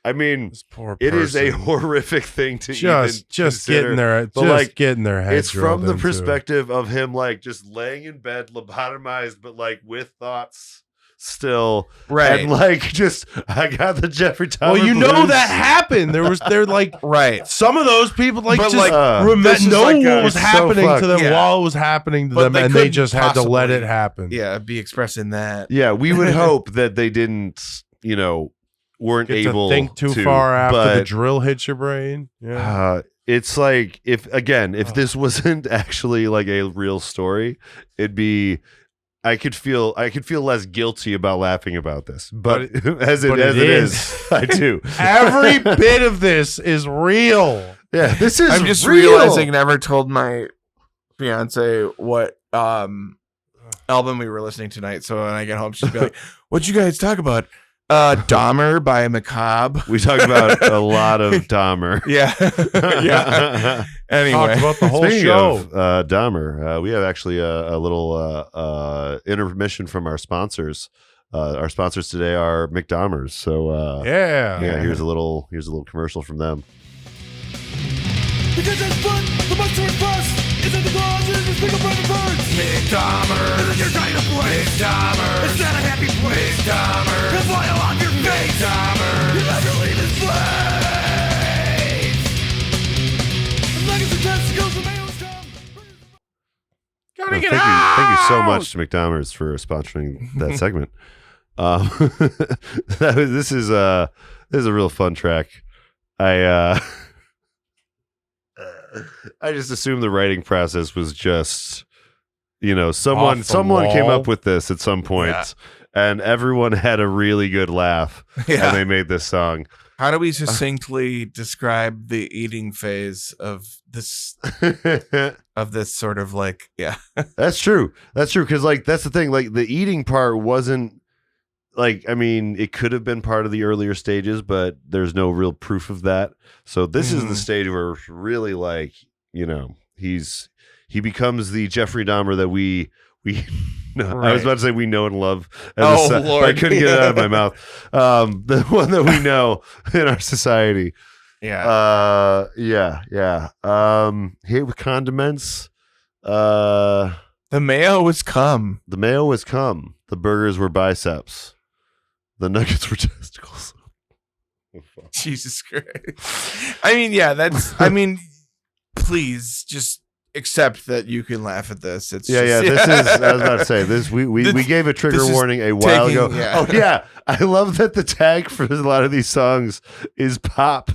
I mean, This poor it is a person. horrific thing to just consider, getting their but, just like, getting their head. it's from drilled the into. perspective of him like just laying in bed lobotomized, but like with thoughts still, right. and like just I got the Jeffrey Dahmer. Well, you know blues. that happened. They're like Right. some of those people like But, just like, this is know like what was it's so happening to fucked. them Yeah. while it was happening to But them, they and they couldn't just had to let possibly- it happen. Yeah, be expressing that. Yeah, we would hope that they didn't, weren't Get able to think too far after the but, drill hits your brain. Yeah. it's like if this wasn't actually like a real story, it'd be. I could feel less guilty about laughing about this, but as it is, I do. Every bit of this is real. Yeah, this is. I'm just real. realizing I never told my fiance what album we were listening tonight. So when I get home, she'll be like, "What'd you guys talk about?" Dahmer by Macabre. We talked about a lot of Dahmer. Yeah. Yeah. Anyway. Talked about the whole Speaking show. of Dahmer, we have actually a little intermission from our sponsors. Our sponsors today are McDahmer's. So Yeah. here's a little commercial from them. Because it's fun, the monster is bust. It's in the closet, it's big up and burns. Dahmer, this is your kind of place. Dahmer, it's not a happy place. Dahmer, it's fly off your face. Dahmer, you'll never leave this place. As long as the testicles and males come. Gotta get Thank you so out! much to McDahmer's for sponsoring that segment. This is a real fun track. I just assumed the writing process was just, someone Off the came wall. up with this at some point, Yeah. and everyone had a really good laugh, Yeah. and they made this song. How do we succinctly describe the eating phase of this sort of like, yeah. That's true. Because like that's the thing. Like the eating part wasn't like, I mean, it could have been part of the earlier stages, but there's no real proof of that. So this is the stage where it's really like, he becomes the Jeffrey Dahmer that we no, I was Right. about to say we know and love. Oh, Lord. I couldn't get it out of my mouth. The one that we know in our society. Yeah. Yeah. Hit with condiments. The mayo was cum. The mayo was cum. The burgers were biceps. The nuggets were testicles. Jesus Christ. I mean, please just accept that you can laugh at this. It's Yeah. just, This is. I was about to say this. We gave a trigger this is warning a while taking- ago. yeah. Oh yeah, I love that the tag for a lot of these songs is pop.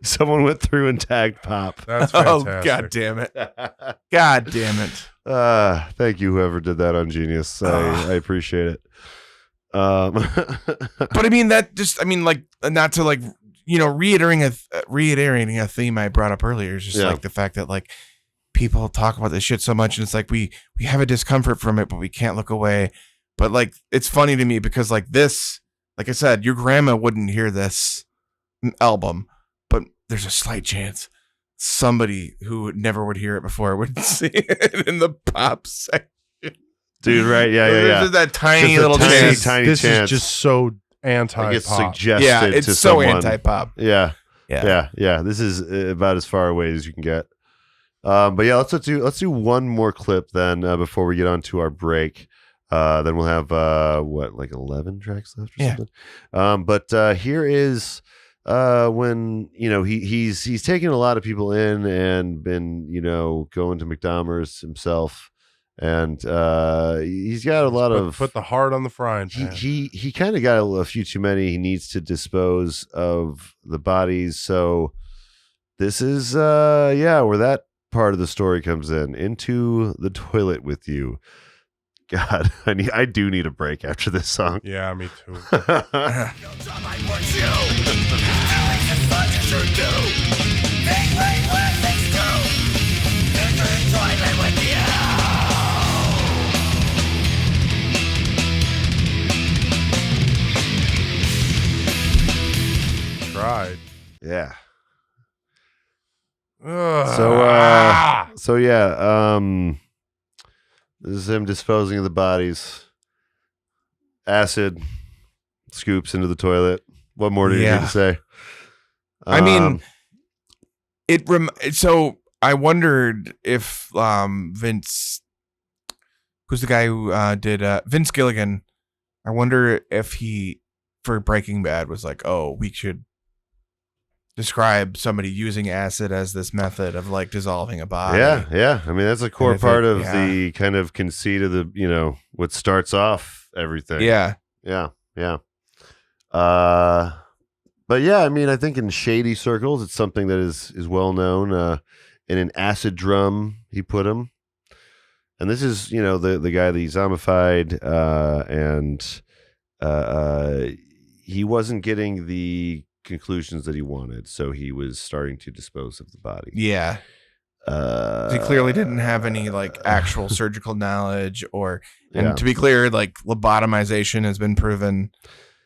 Someone went through and tagged Pop. That's Oh, fantastic. God damn it. God damn it. Thank you, whoever did that on Genius. I appreciate it. But I mean, like, not to like, reiterating a theme I brought up earlier is just like the fact that like people talk about this shit so much, and it's like we have a discomfort from it, but we can't look away. But like, it's funny to me because like this, like I said, your grandma wouldn't hear this album, but there's a slight chance somebody who never would hear it before would see it in the pop section. Dude, right? Yeah. There's just that tiny Just a little chance. tiny This chance. is just so Like anti-pop. it's suggested Yeah, it's to so someone. anti-pop. Yeah. Yeah. This is about as far away as you can get. But yeah, let's do one more clip then before we get on to our break. Then we'll have like 11 tracks left or something. But here is when he's taken a lot of people in and been going to McDahmer's himself, and he's got a lot of put the heart on the frying pan. he kind of got a few too many. He needs to dispose of the bodies. So this is where that part of the story comes in. Into the toilet with you. God, I do need a break after this song. Yeah, me too. Tried. Yeah. Ugh. So yeah, this is him disposing of the bodies. Acid scoops into the toilet. What more do you need to say? I mean, so I wondered if Vince, who's the guy who did Vince Gilligan, I wonder if he, for Breaking Bad, was like, oh, we should describe somebody using acid as this method of like dissolving a body. Yeah. I mean, that's a core part of the kind of conceit of the, what starts off everything. Yeah. But yeah, I mean, I think in shady circles, it's something that is well known. In an acid drum, he put him. And this is, the guy that he zombified, and he wasn't getting the conclusions that he wanted, so he was starting to dispose of the body. Yeah. He clearly didn't have any like actual surgical knowledge, and to be clear, like lobotomization has been proven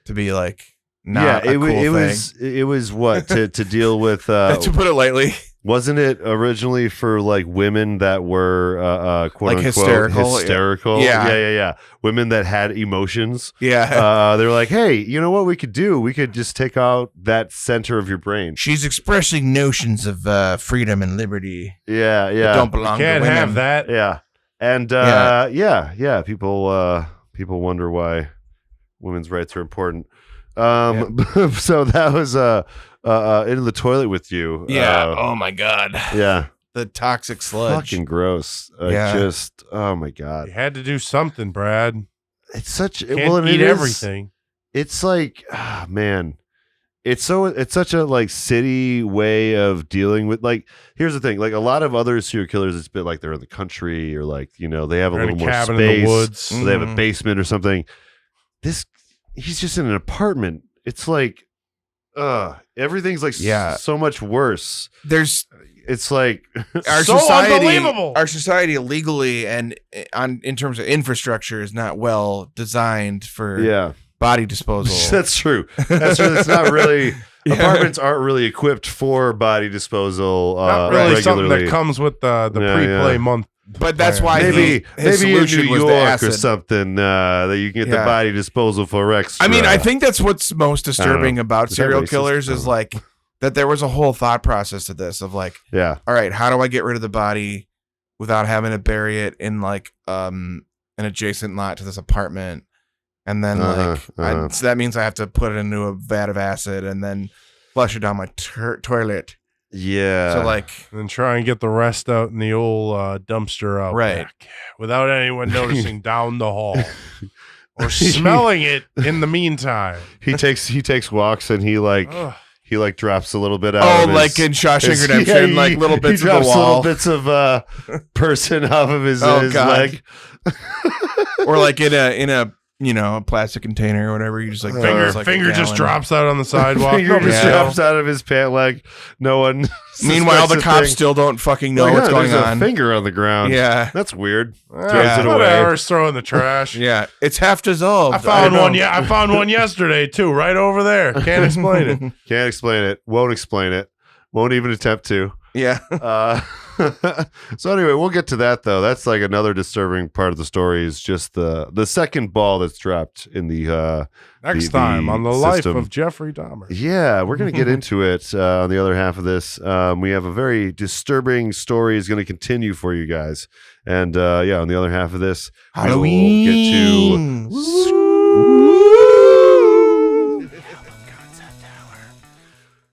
to be like not a cool thing. It was what to deal with. To put it lightly. Wasn't it originally for like women that were quote like unquote hysterical? Yeah. Women that had emotions. Yeah. They were like, hey, you know what we could do? We could just take out that center of your brain. She's expressing notions of freedom and liberty. Yeah. That don't belong to Can't women. have that. Yeah. And people wonder why women's rights are important. So that was into the toilet with you. Yeah. Oh my God. Yeah. The toxic sludge. Fucking gross. Just, oh my God. You had to do something, Brad. It's such, Can't eat everything. It's like, man, it's such a like city way of dealing with, like, here's the thing, like a lot of other serial killers, it's been like they're in the country or like, they have a They're in little a more cabin space. in the woods. They have a basement or something. He's just in an apartment. It's like, everything's like so much worse. It's like our so society, unbelievable. Our society legally and in terms of infrastructure is not well designed for body disposal. That's true. It's not really. Apartments aren't really equipped for body disposal. Not really regularly. something that comes with the pre-play month. But that's why maybe his in solution New was the York acid. or something that you can get the body disposal for extra. I mean, I think that's what's most disturbing about serial killers is like that there was a whole thought process to this of like, all right, how do I get rid of the body without having to bury it in like an adjacent lot to this apartment? And then so that means I have to put it into a vat of acid and then flush it down my toilet. Yeah. So like, and try and get the rest out in the old dumpster out back without anyone noticing down the hall or smelling it in the meantime. He takes walks and he he like drops a little bit out. Oh, of his, like in Shawshank Redemption, like little bits he of the drops wall, little bits of person off of his, Oh, his God. leg. or like in a a plastic container or whatever. You just like it's like a Finger just gallon. drops out on the sidewalk. Finger No big just deal. drops out of his pant leg. No one. Meanwhile, the suspects a cops thing. still don't fucking know Like, what's going there's on. a finger on the ground. Yeah, That's weird. Throws it away. Whatever, throw in the trash. yeah, it's half dissolved. I found don't one. know. Yeah, I found one yesterday too, right over there. Can't explain it. Can't explain it. Won't explain it. Won't even attempt to. Yeah. So anyway, we'll get to that though. That's like another disturbing part of the story is just the second ball that's dropped in the Next the time on the life system. of Jeffrey Dahmer. Yeah, we're going to get into it on the other half of this. We have a very disturbing story is going to continue for you guys. And on the other half of this, Halloween. we'll get to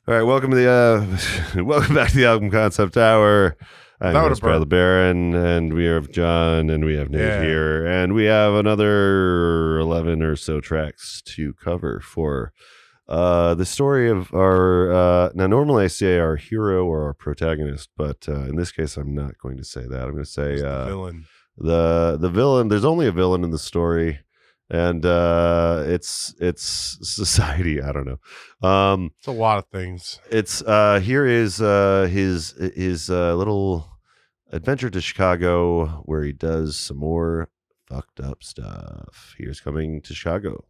All right, welcome to the welcome back to the Album Concept Hour. I'm That your would've host, Brad burned. LeBaron, and we have John, and we have Nate Yeah. here, and we have another 11 or so tracks to cover for the story of our. Now, normally I say our hero or our protagonist, but in this case, I'm not going to say that. I'm going to say He's the villain. the villain. There's only a villain in the story, and it's society. I don't know. It's a lot of things. It's here is his little adventure to Chicago where he does some more fucked up stuff. Here's coming to Chicago.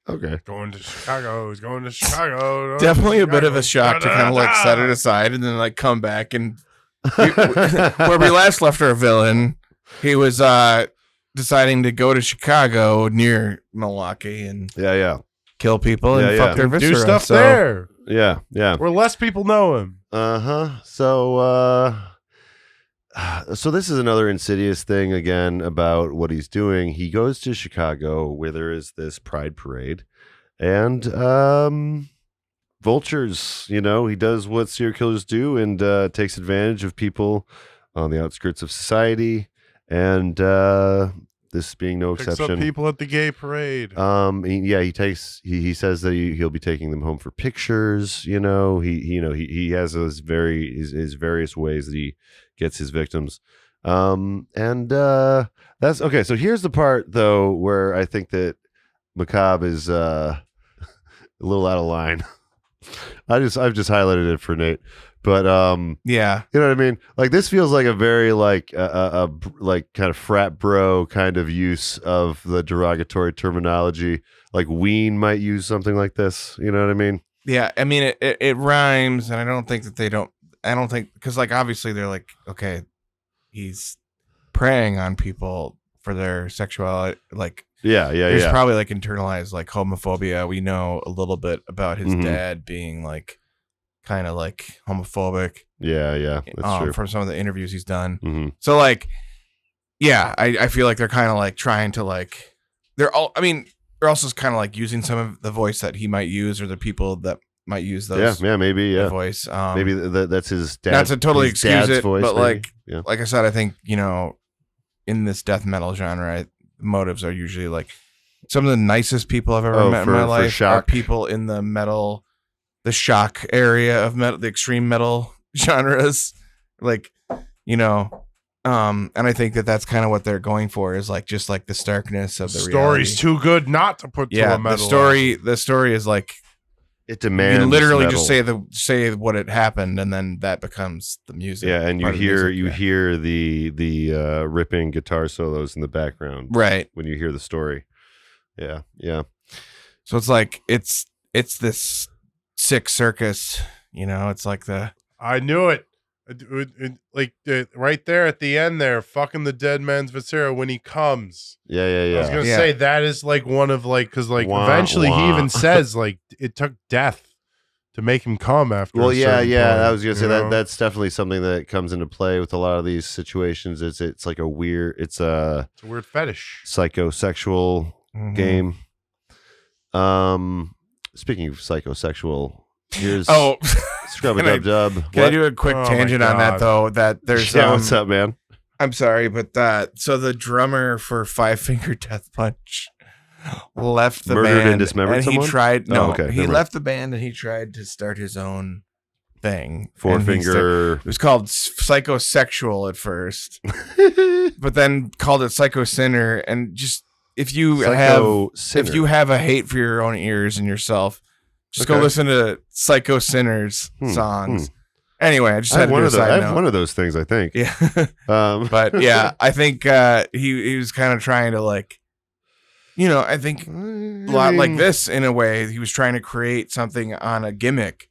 Okay. Going to Chicago. He's going to Chicago. Definitely a bit of a shock to kind of like set it aside and then like come back and where we last left our villain, he was deciding to go to Chicago near Milwaukee and Yeah. kill people and Yeah, fuck their Do viscera. stuff So, there Yeah. where less people know him. So this is another insidious thing again about what he's doing. He goes to Chicago where there is this pride parade and vultures, he does what serial killers do and takes advantage of people on the outskirts of society. And this being no Picks up exception. people at the gay parade. He says that he'll be taking them home for pictures. He has his various ways that he gets his victims. That's okay. So here's the part though where I think that Macabre is a little out of line. I've just highlighted it for Nate. But yeah. you know what I mean? Like this feels like a very like like kind of frat bro kind of use of the derogatory terminology. Like Ween might use something like this. You know what I mean? Yeah, I mean it rhymes, and I don't think because like obviously they're like, okay, he's preying on people for their sexuality. Like there's Yeah. probably like internalized like homophobia. We know a little bit about his Mhm. dad being like kind of like homophobic. Yeah. That's true. From some of the interviews he's done. Mm-hmm. So like, yeah, I feel like they're kind of like trying to like they're also kind of like using some of the voice that he might use or the people that might use those. Yeah, maybe. the Yeah, voice. maybe that's his dad. Not to totally his excuse dad's it, voice, but maybe. like I said, I think in this death metal genre, motives are usually like some of the nicest people I've ever met in my life are shock. people in the shock area of metal, the extreme metal genres, and I think that's kind of what they're going for is like just like the starkness of the Story's reality. too good not to put to a metal. The story is like It demands you literally metal. just say what had happened, and then that becomes the music. Yeah, and you part of the music, hear the ripping guitar solos in the background, right. when you hear the story. Yeah. So it's like it's this sick circus, it's like the I knew it. Right there at the end there, fucking the dead man's viscera when he comes. Yeah. I was gonna Yeah. say that is like one of like because like Wah, eventually wah. he even says like it took death to make him come after. Well, a yeah. certain point, I was gonna say you know? that's definitely something that comes into play with a lot of these situations. It's like a weird. It's a It's a weird fetish. psychosexual game. Speaking of psychosexual, here's Scrub a Dub Dub. Can I do a quick tangent on that though? That there's what's up, man? I'm sorry, but so the drummer for Five Finger Death Punch left the Murdered band and dismembered he someone? tried Never left the band and he tried to start his own thing. Four And Finger. it was called Psychosexual at first, but then called it Psycho Sinner. And just if you have a hate for your own ears and yourself, just go listen to Psycho Sinner's songs. Anyway, I just had to do a side note. I have one of those things, I think. Yeah. But yeah, I think he was kind of trying to like, I think a lot like this in a way. He was trying to create something on a gimmick.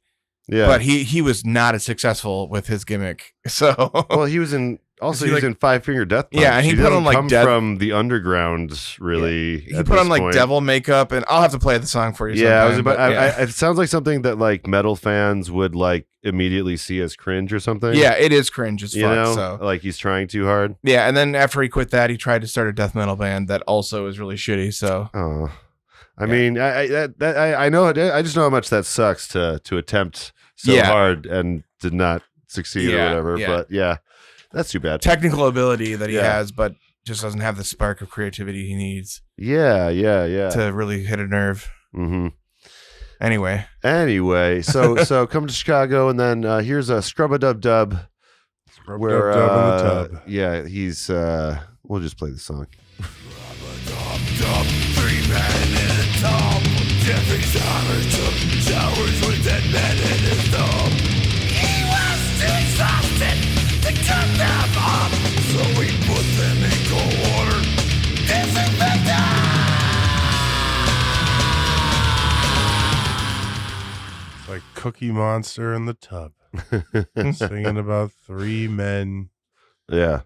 Yeah. But he was not as successful with his gimmick. So he was in Five Finger Death Punch. Yeah, and he put on like from the underground, really. He put on like devil makeup, and I'll have to play the song for you. Yeah, sometime, it sounds like something that like metal fans would like immediately see as cringe or something. Yeah, it is cringe as fuck. So like he's trying too hard. Yeah, and then after he quit that, he tried to start a death metal band that also is really shitty. So I mean, I know. I just know how much that sucks to attempt so hard and did not succeed or whatever. Yeah. But yeah, that's too bad. Technical ability that he has, but just doesn't have the spark of creativity he needs. Yeah. To really hit a nerve. Mm-hmm. Anyway, so come to Chicago, and then here's a Scrub a Dub Dub. Scrub a Dub Dub in the tub. Yeah, he's. We'll just play the song. Scrub-a-dub-dub, 3 men in a tub. Jeffrey Dahmer took showers with dead men in his tub. He was too exhausted to cut them up, so he put them in cold water. Disinfect them! It's like Cookie Monster in the tub. Singing about 3 men. Yeah.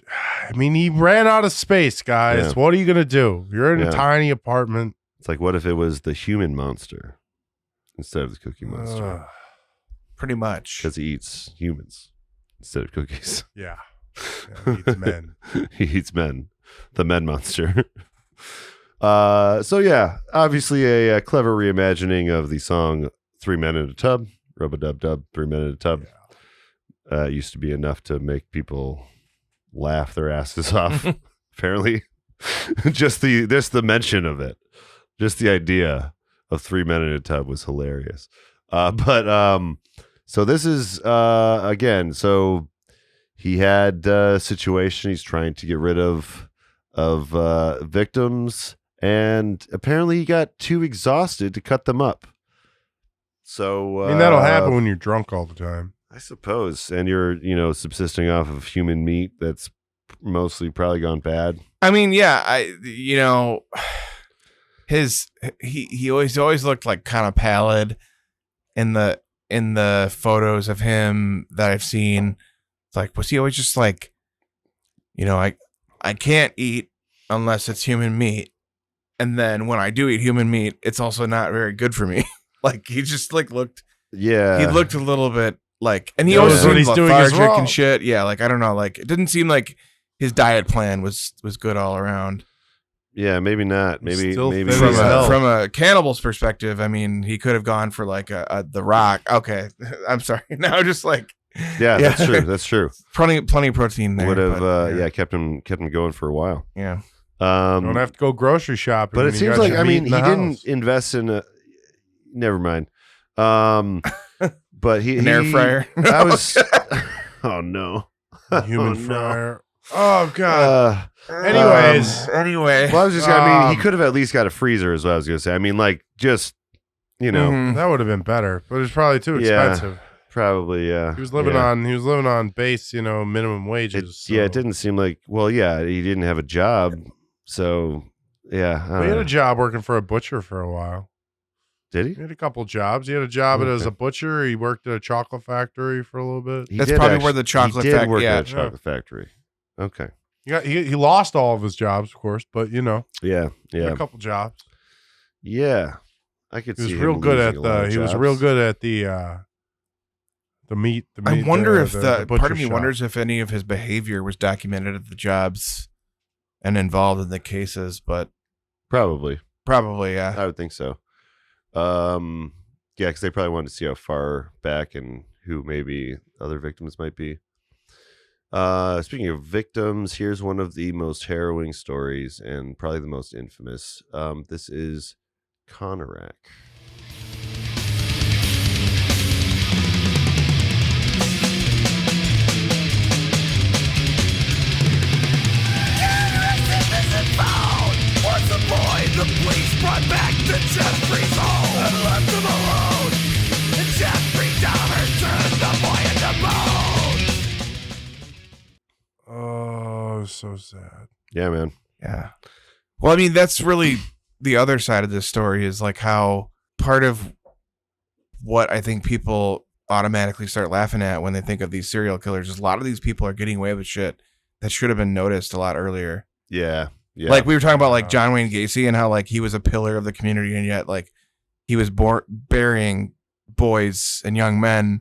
I mean, he ran out of space, guys. Yeah. What are you going to do? You're in a tiny apartment. It's like, what if it was the human monster instead of the Cookie Monster? Pretty much. Because he eats humans instead of cookies. Yeah. He eats men. He eats men. The men monster. So, yeah, obviously a clever reimagining of the song 3 Men in a Tub. Rub-a-dub-dub, 3 Men in a Tub. It used to be enough to make people laugh their asses off, apparently. just the mention of it. Just the idea of 3 men in a tub was hilarious. So this is again. So he had a situation. He's trying to get rid of victims, and apparently he got too exhausted to cut them up. So I mean, that'll happen when you're drunk all the time, I suppose, and you're subsisting off of human meat that's mostly probably gone bad. I mean, yeah, he always looked like kind of pallid in the photos of him that I've seen. It's like, was he always just like, I can't eat unless it's human meat, and then when I do eat human meat, it's also not very good for me. Like he just like looked, he looked a little bit like, and he always seemed lethargic and shit. Yeah, like I don't know, like it didn't seem like his diet plan was good all around. Yeah, maybe not. Maybe from a cannibal's perspective, I mean, he could have gone for like the Rock. Okay, I'm sorry. Now just like that's true. That's true. Plenty of protein there. Would have kept him going for a while. Yeah. Don't have to go grocery shopping. But it seems like he didn't invest in a. Never mind. But he an air fryer. I was. Oh no. Human fryer. Oh god. Anyways, well, I was just. I mean, he could have at least got a freezer, is what I was gonna say. I mean, like, just that would have been better, but it's probably too expensive. Probably, yeah. He was living on base, minimum wages. Yeah, it didn't seem like. Well, yeah, he didn't have a job, so yeah. He had a job working for a butcher for a while. Did he? He had a couple jobs. He had a job as a butcher. He worked at a chocolate factory for a little bit. That's probably where the chocolate factory. Work at a chocolate factory. Okay. He lost all of his jobs, of course, but yeah, he had a couple jobs. Yeah, I could see. He was real good at the. He was real good at the meat. I wonder if part of me wonders if any of his behavior was documented at the jobs and involved in the cases, but Probably. yeah. I would think so. Yeah, because they probably wanted to see how far back and who maybe other victims might be. Speaking of victims, here's one of the most harrowing stories and probably the most infamous. This is Conorak. Once a boy, the police brought back the Jeffrey's home and left him alone. And Jeffrey Dahmer turned the boy into bone. Oh, so sad. Yeah, man. Yeah. Well, I mean, that's really the other side of this story is like how part of what I think people automatically start laughing at when they think of these serial killers is a lot of these people are getting away with shit that should have been noticed a lot earlier. Yeah. Yeah. Like we were talking about like John Wayne Gacy and how like he was a pillar of the community and yet like he was burying boys and young men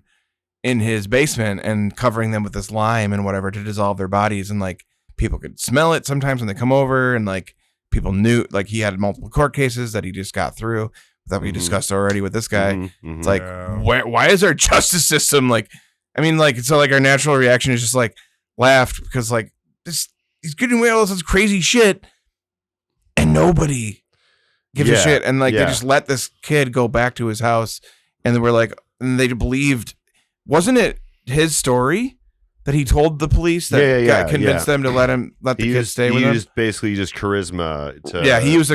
in his basement and covering them with this lime and whatever to dissolve their bodies. And like people could smell it sometimes when they come over and like people knew like he had multiple court cases that he just got through that we discussed already with this guy. It's like, why is our justice system like, I mean, like, so like our natural reaction is just like laughed because like this, he's getting away with all this crazy shit and nobody gives a shit. And like, they just let this kid go back to his house and they were like, and they believed, wasn't it his story that he told the police that convinced them to let the kid stay with him? He used basically just charisma. He used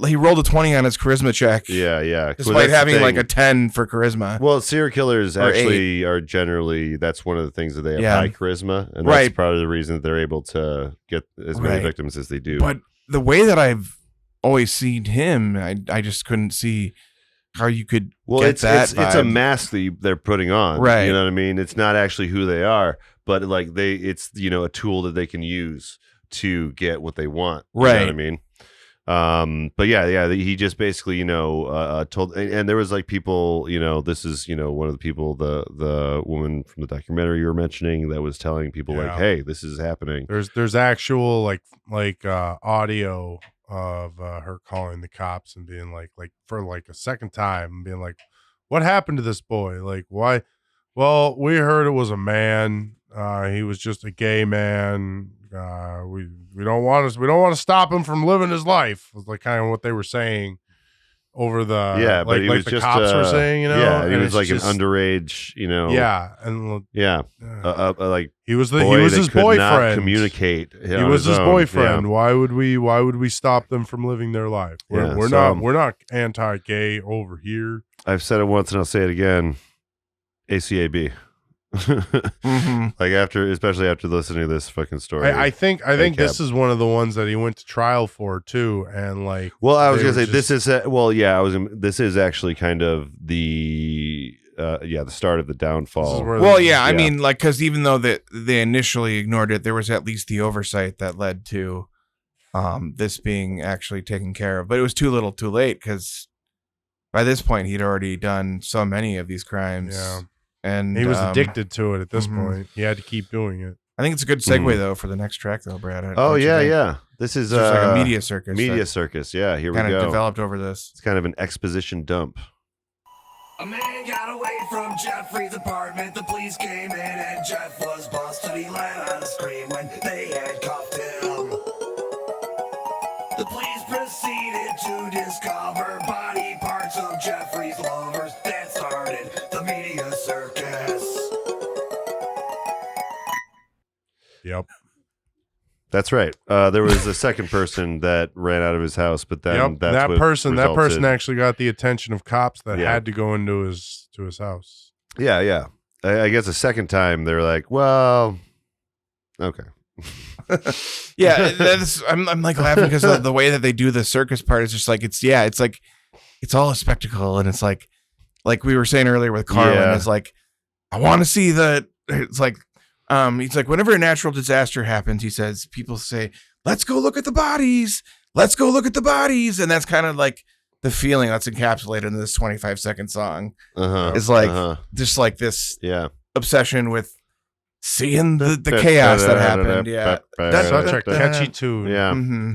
he rolled a 20 on his charisma check. Yeah. Despite having like a 10 for charisma. Well, serial killers actually are generally, that's one of the things that they have high charisma. And that's probably the reason that they're able to get as many victims as they do. But the way that I've always seen him, I just couldn't see how you could get that vibe. It's a mask that they're putting on. Right. You know what I mean? It's not actually who they are. But like it's a tool that they can use to get what they want. Right. You know what I mean? But yeah, he just basically, told, and there was like people, this is, one of the people, the woman from the documentary you were mentioning that was telling people like, hey, this is happening. There's actual like audio of her calling the cops and being like for like a second time and being like, what happened to this boy? Like, why? Well, we heard it was a man. He was just a gay man. We don't want to stop him from living his life. Was like kind of what they were saying over the but he was the just cops were saying, and he was like an underage, like he was his could boyfriend. Not communicate. He was his boyfriend. Why would we stop them from living their life? We're not anti-gay over here. I've said it once and I'll say it again. ACAB. Like especially after listening to this fucking story. I think this is one of the ones that he went to trial for too, and like. Well, I was gonna say this is actually kind of the the start of the downfall. I mean, like, because even though they initially ignored it, there was at least the oversight that led to this being actually taken care of. But it was too little, too late, because by this point he'd already done so many of these crimes. Yeah. And he was addicted to it at this point. He had to keep doing it. I think it's a good segue though for the next track though, Brad. This is like a media circus. Yeah, here we go. Kind of developed over this. It's kind of an exposition dump. A man got away from Jeffrey's apartment. The police came in and Jeff was busted. He let out a scream when they handcuffed him. The police proceeded to discover body parts of Jeffrey's lovers. That started the media circus. Yep. That's right. There was a second person that ran out of his house, but then that person actually got the attention of cops that had to go into his house. Yeah. I guess a second time they're like, well, okay. I'm like laughing because the way that they do the circus part is just like it's all a spectacle, and it's like we were saying earlier with Carlin, it's like I want to see the. It's like he's like whenever a natural disaster happens, he says people say, "Let's go look at the bodies. Let's go look at the bodies," and that's kind of like the feeling that's encapsulated in this 25-second song. Is like just like this obsession with seeing the chaos that happened. Yeah. Such a catchy tune. Yeah. Mm-hmm.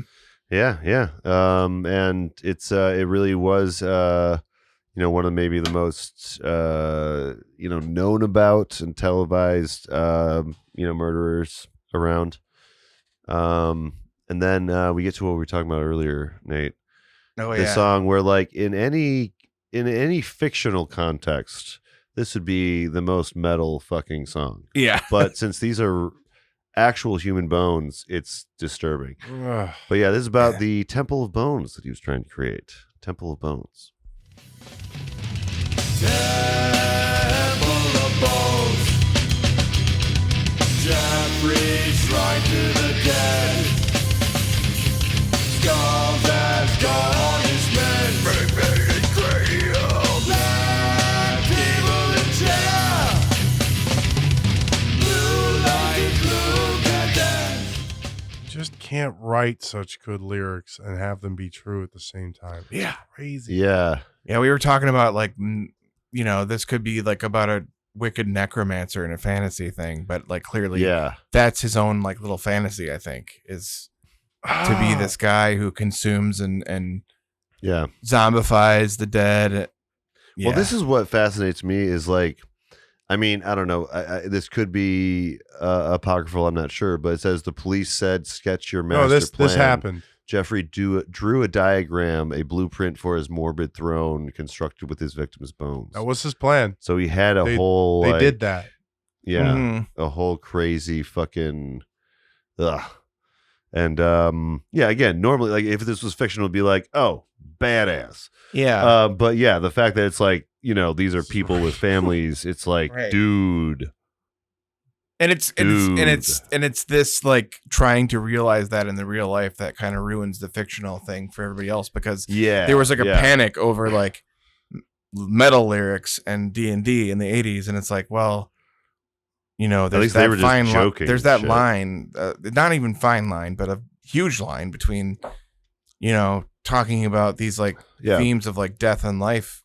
Yeah. And it really was, one of maybe the most, known about and televised, murderers around. And then we get to what we were talking about earlier, Nate. Oh, The yeah. song where, like, in any fictional context, this would be the most metal fucking song. Yeah. But since these are actual human bones, it's disturbing. Ugh. But yeah, this is about the Temple of Bones that he was trying to create. Temple of Bones. Temple of Bones. Jeffrey's shrine to the dead. Skulls has got on his men. Maybe cranium. Black table and chair. Blue light, blue candles. Just can't write such good lyrics and have them be true at the same time. It's Yeah. crazy. Yeah. Yeah, we were talking about like, this could be like about a wicked necromancer in a fantasy thing, but like clearly Yeah. that's his own like little fantasy, I think, is to be this guy who consumes and Yeah. zombifies the dead. Well, this is what fascinates me is, like, I mean, I don't know. This could be apocryphal. I'm not sure, but it says the police said, "Sketch your master No, plan." this happened. Jeffrey drew a diagram, a blueprint for his morbid throne constructed with his victim's bones. That was his plan. So he had a whole. They like, did that. Yeah, Mhm. a whole crazy fucking. Ugh. And again, normally, like, if this was fictional, it'd be like, oh, badass. Yeah. But yeah, the fact that it's like, these are people with families. It's like, Right. dude. And it's this like trying to realize that in the real life that kind of ruins the fictional thing for everybody else, because Yeah, there was like a yeah. panic over like metal lyrics and D&D in the 80s, and it's like, well, there's least they that were just fine joking there's and that shit. line, not even fine line, but a huge line between talking about these like Yeah. themes of like death and life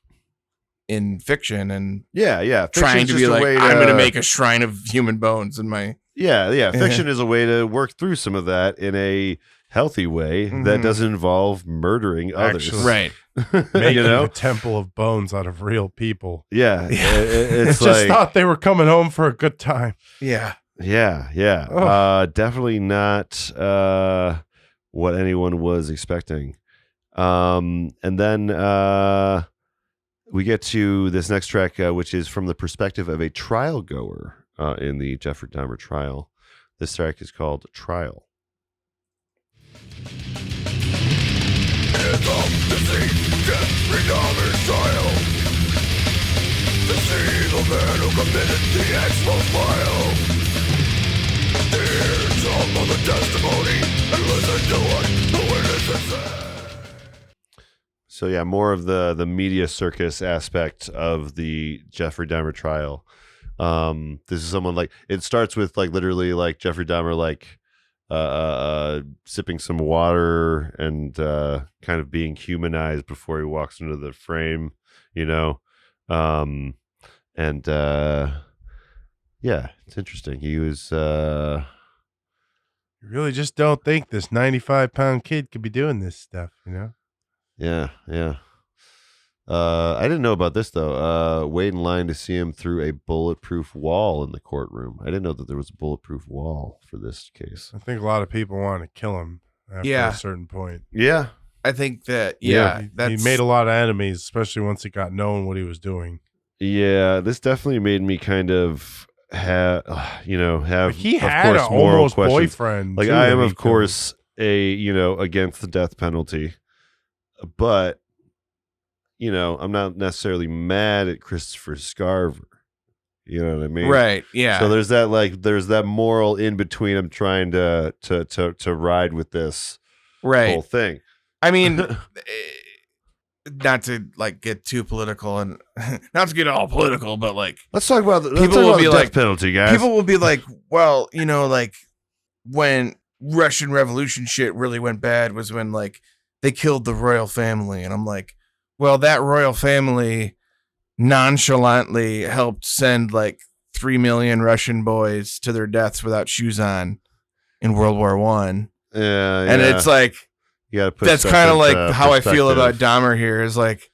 in fiction and Yeah. trying Fiction's to be just a like, way I'm going to make a shrine of human bones in my. Yeah. Fiction is a way to work through some of that in a healthy way that doesn't involve murdering others. Actually. Right. Making a temple of bones out of real people. Yeah. It's Just like, thought they were coming home for a good time. Yeah. Yeah. Ugh. Definitely not what anyone was expecting. And then we get to this next track, which is from the perspective of a trial goer in the Jeffrey Dahmer trial. This track is called Trial. To see Jeffrey Dahmer's trial. To see the man who committed the acts most vile. Hear some of the testimony and listen to what the witnesses say. So yeah, more of the media circus aspect of the Jeffrey Dahmer trial. This is someone, like, it starts with like literally like Jeffrey Dahmer like sipping some water and kind of being humanized before he walks into the frame, yeah, it's interesting. He was You really just don't think this 95-pound kid could be doing this stuff, Yeah. I didn't know about this though. Wait in line to see him through a bulletproof wall in the courtroom. I didn't know that there was a bulletproof wall for this case. I think a lot of people want to kill him after a certain point. Yeah. I think that, He that's made a lot of enemies, especially once it got known what he was doing. Yeah, this definitely made me kind of have He of had course, an moral almost questions. boyfriend. Like, too, I am, that he of course, against the death penalty, but I'm not necessarily mad at Christopher Scarver. You know what I mean? right. Yeah. So there's that moral in between. I'm trying to ride with this right. whole thing. I mean, not to like get too political and not to get all political, but like Let's talk about the People will be death like- penalty, guys. people will be like, well, like when Russian Revolution shit really went bad was when like they killed the royal family. And I'm like, well, that royal family nonchalantly helped send like 3 million Russian boys to their deaths without shoes on in World War I. And it's like, you gotta put that's stuff kind of like into how I feel about perspective. Dahmer here is like,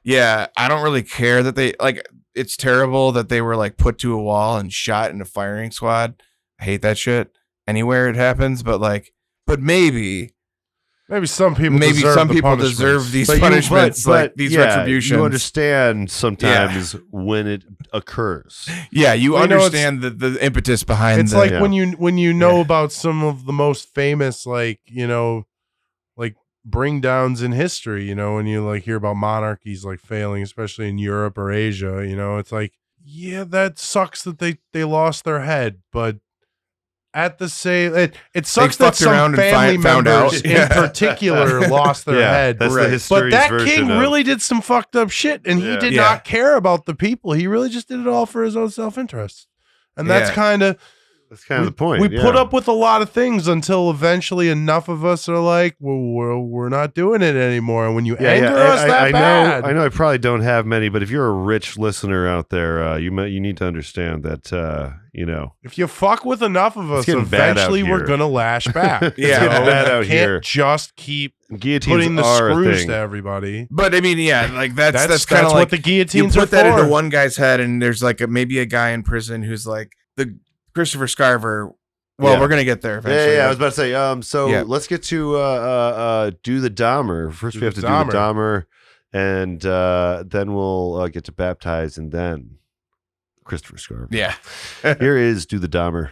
yeah, I don't really care that they like, it's terrible that they were like put to a wall and shot in a firing squad. I hate that shit anywhere it happens, but maybe some people maybe deserve some the people punishments. deserve these But punishments, like these retributions. You understand sometimes when it occurs. Yeah, you Well, understand the impetus behind It's the, like Yeah. when you know about some of the most famous, like, like bring downs in history, when you like hear about monarchies like failing, especially in Europe or Asia, it's like, yeah, that sucks that they lost their head, but at the same, it sucks that fucked around some and family found members out. in Yeah. particular lost their head. That's the Right. history's But that version king of- really did some fucked up shit, and he Yeah. did Yeah. not care about the people. He really just did it all for his own self-interest. And that's Yeah. kind of That's kind of the point. We yeah. put up with a lot of things until eventually enough of us are like, well, we're not doing it anymore. And when you anger us that bad, I know I probably don't have many, but if you're a rich listener out there, you need to understand that if you fuck with enough of us, getting bad out eventually we're here. gonna lash back. Yeah. You It's getting bad You out can't here. just keep guillotines putting the are a screws thing. to everybody. but I mean, yeah, like that's kind of what like the you guillotines put are that for. into one guy's head, and there's like maybe a guy in prison who's like the Christopher Scarver. Well, Yeah. we're gonna get there eventually. Yeah, I was about to say. So Yeah. let's get to do the Dahmer. First, we have to do the Dahmer, and then we'll get to baptize, and then Christopher Scarver. Yeah. Here is do the Dahmer.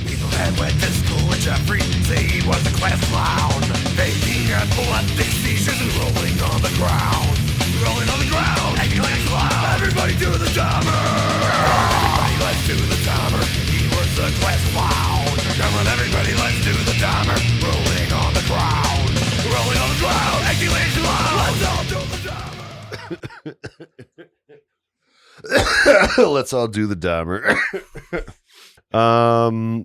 People that went to school with Jeffrey say he was a class clown. Faking epileptic seizures and rolling on the ground. Rolling on the ground, acting like a clown. Everybody do the Dahmer. Everybody let's do the Dahmer. He was a class clown. Come on everybody, let's do the Dahmer. Rolling on the ground. Rolling on the ground, acting like a clown. Let's all do the Dahmer. Let's all do the Dahmer.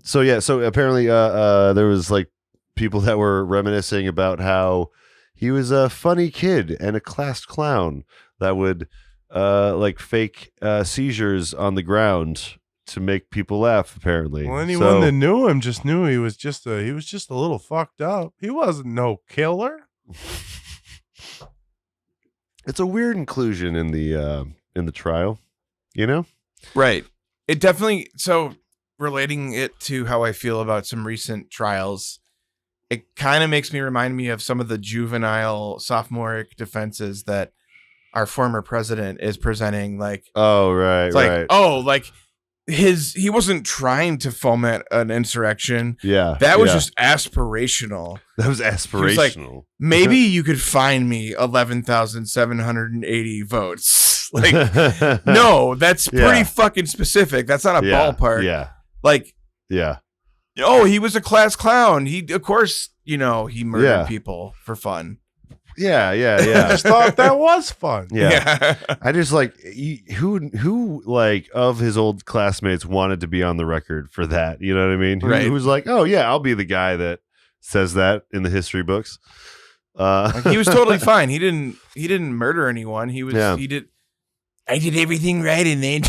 So apparently there was like people that were reminiscing about how he was a funny kid and a class clown that would like fake seizures on the ground to make people laugh, apparently. Well, anyone that knew him just knew he was just a little fucked up. He wasn't no killer. It's a weird inclusion in the trial, Right. It definitely, so relating it to how I feel about some recent trials, it kind of makes me remind me of some of the juvenile sophomoric defenses that our former president is presenting. Like, Oh, right, it's like, right. oh, like he wasn't trying to foment an insurrection. Yeah. That was yeah. just aspirational. That was was like, aspirational. Maybe you could find me 11,780 votes. Like, no, that's Yeah. pretty fucking specific. That's not a Yeah, ballpark. Yeah. Like, Yeah. oh, he was a class clown. He, of course, he murdered Yeah. people for fun. Yeah. Yeah. I Yeah. just thought that was fun. Yeah. I just like who like of his old classmates wanted to be on the record for that. You know what I mean? Right. Who was like, oh yeah, I'll be the guy that says that in the history books. Like, he was totally fine. He didn't murder anyone. Yeah. I did everything right, and then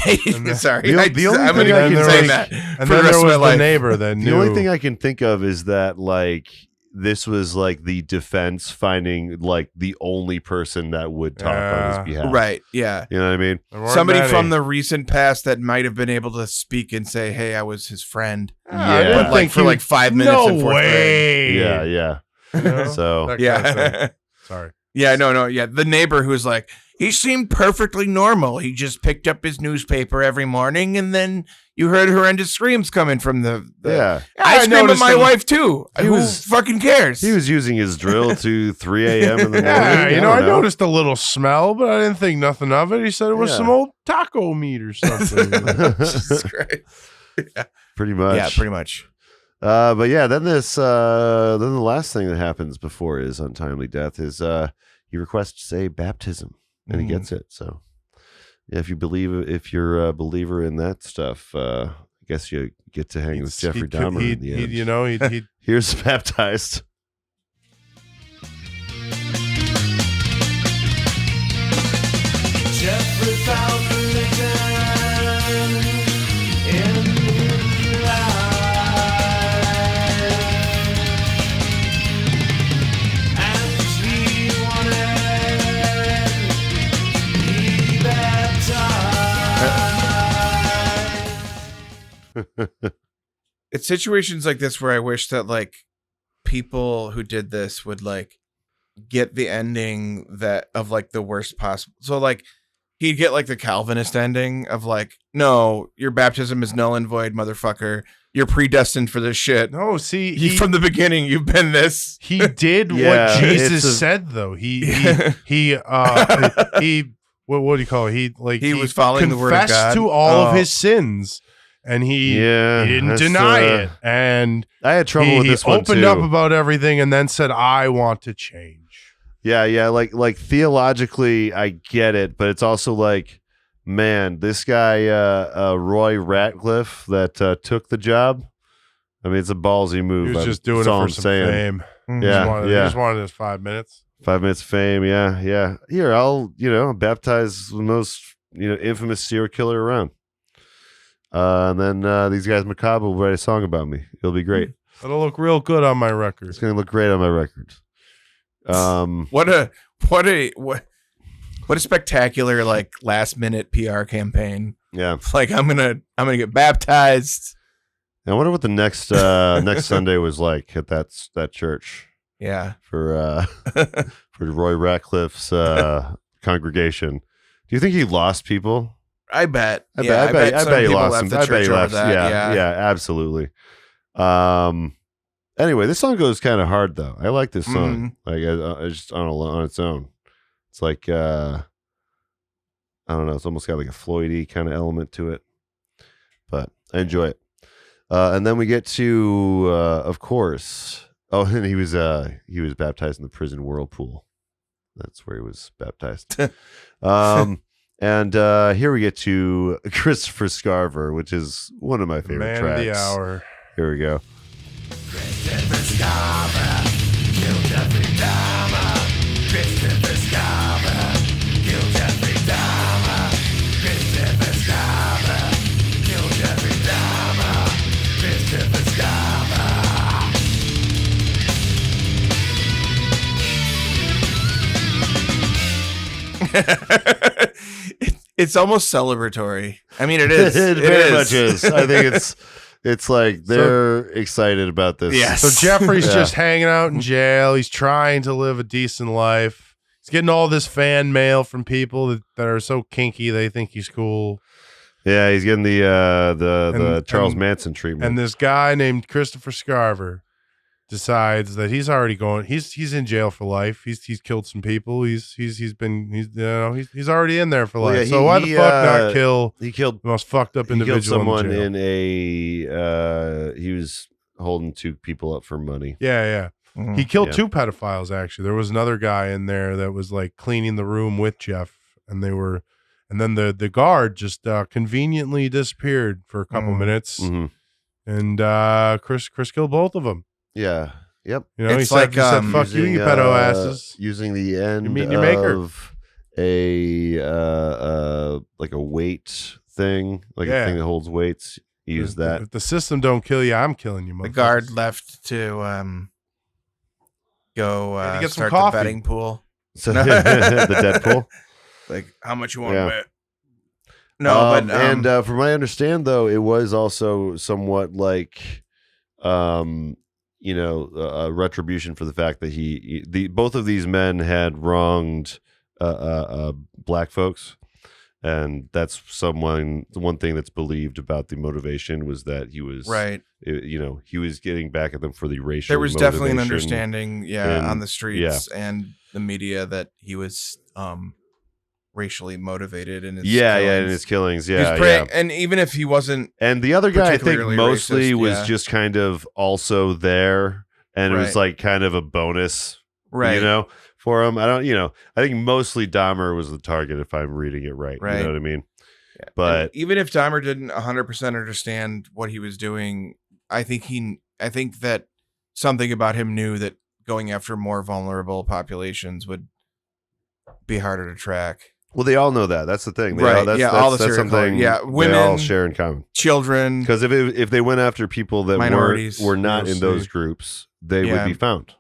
sorry. The only I'm thing gonna I keep can saying say- that And for the then rest there of my was the life. neighbor that knew. The only thing I can think of is that like this was like the defense finding like the only person that would talk on his behalf. Right? Yeah. You know what I mean? There weren't Somebody many. from the recent past that might have been able to speak and say, "Hey, I was his friend," I Yeah. didn't but like think for he- like 5 minutes. No in fourth grade. way. Yeah. Yeah. You know? So That kind of thing. Yeah. Sorry. Yeah, no, yeah. The neighbor who's like, he seemed perfectly normal. He just picked up his newspaper every morning, and then you heard horrendous screams coming from the yeah. I scream at noticed my him. wife too. He Who was- fucking cares? He was using his drill to 3 a.m. in the morning. Yeah, I don't know. noticed a little smell, but I didn't think nothing of it. He said it was Yeah. some old taco meat or something. Jesus Christ. Pretty much. Yeah, pretty much. But yeah, then then the last thing that happens before his untimely death is he requests a baptism, and he gets it. So yeah, if you're a believer in that stuff, I guess you get to hang with Jeffrey Dahmer in the end. He'd Here's baptized. Jeffrey found religion It's situations like this where I wish that like people who did this would like get the ending that of like the worst possible. So like he'd get like the Calvinist ending of like, no, your baptism is null and void, motherfucker. You're predestined for this shit. No, see, From the beginning, you've been this. he did Yeah, what it's Jesus said, though. He what do you call it? He was following the word of confessed God. to all of Oh. his sins, and he didn't that's, deny it. And I had trouble with he this one opened too. up about everything, and then said, "I want to change." Yeah, like theologically, I get it, but it's also like, man, this guy, Roy Ratcliffe, that took the job. I mean, it's a ballsy move. He was just doing it that's all for I'm some saying. fame. Yeah, He just wanted his 5 minutes. 5 minutes of fame. Yeah. Here, I'll baptize the most infamous serial killer around. And then these guys, Macabre, will write a song about me. It'll be great. It'll look real good on my record. It's gonna look great on my record. What a spectacular like last minute PR campaign. Yeah. It's like I'm gonna get baptized. I wonder what the next next Sunday was like at that church Yeah. for Roy Ratcliffe's congregation. Do you think he lost people? I bet. I Yeah, bet some he people lost left some. the I bet church he over left. that. Yeah, absolutely. Anyway, this song goes kind of hard though. I like this song. Like just on its own. It's like I don't know. It's almost got like a Floyd-y kind of element to it, but I enjoy it. And then we get to, of course. Oh, and he was baptized in the prison whirlpool. That's where he was baptized. And here we get to Christopher Scarver, which is one of my favorite Man tracks. of the hour. Here we go. Christopher Scarver killed Jeffrey Dahmer. Christopher Scarver killed Jeffrey Dahmer. Christopher Scarver killed Jeffrey Dahmer. Christopher Scarver. It's almost celebratory. I mean, it is. It very much is. I think it's like they're excited about this. Yes. So Jeffrey's Yeah. just hanging out in jail. He's trying to live a decent life. He's getting all this fan mail from people that are so kinky they think he's cool. Yeah, he's getting the And- Charles and- Manson treatment. And this guy named Christopher Scarver decides that he's already going. He's in jail for life. He's killed some people. He's already in there for Well, life. yeah, so why the fuck not kill he killed the most fucked up individual He killed someone in the jail? he was holding two people up for money. Yeah. Mhm. He killed Yeah. two pedophiles, actually. There was another guy in there that was like cleaning the room with Jeff, and then the guard just conveniently disappeared for a couple minutes, Mhm. and Chris killed both of them. Yeah. Yep. You know, It's he like, said, "Fuck you, you pedo asses." Using the end You're meeting your maker. of a like a weight thing, like Yeah. a thing that holds weights. Use that. If the system don't kill you, I'm killing you. The guard motherfuckers. left to go Had to get some start coffee. the betting pool. So, the Deadpool. Like, how much you want Yeah. to bet? No, but and from what I understand, though, it was also somewhat like, a retribution for the fact that both of these men had wronged black folks, and that's the one thing that's believed about the motivation was that he was right. he was getting back at them for the racial. There was definitely an motivation. understanding, and- on the streets and the media that he was racially motivated in his in killings. his killings. He was Yeah, praying, and even if he wasn't, And the other guy, I think, particularly mostly racist, was yeah. just kind of also there, and it was Right. like kind of a bonus, right, for him. I think mostly Dahmer was the target, if I'm reading it right. You Right. know what I mean? And But even if Dahmer didn't 100% understand what he was doing, I think that something about him knew that going after more vulnerable populations would be harder to track. well, they all know that. That's the thing. They Right, all, that's, yeah, that's, all the that's serial something killers. Yeah, they women, all share in common. Children, Because if they went after people that Minorities, were not in POC. those groups, they would Yeah. be found.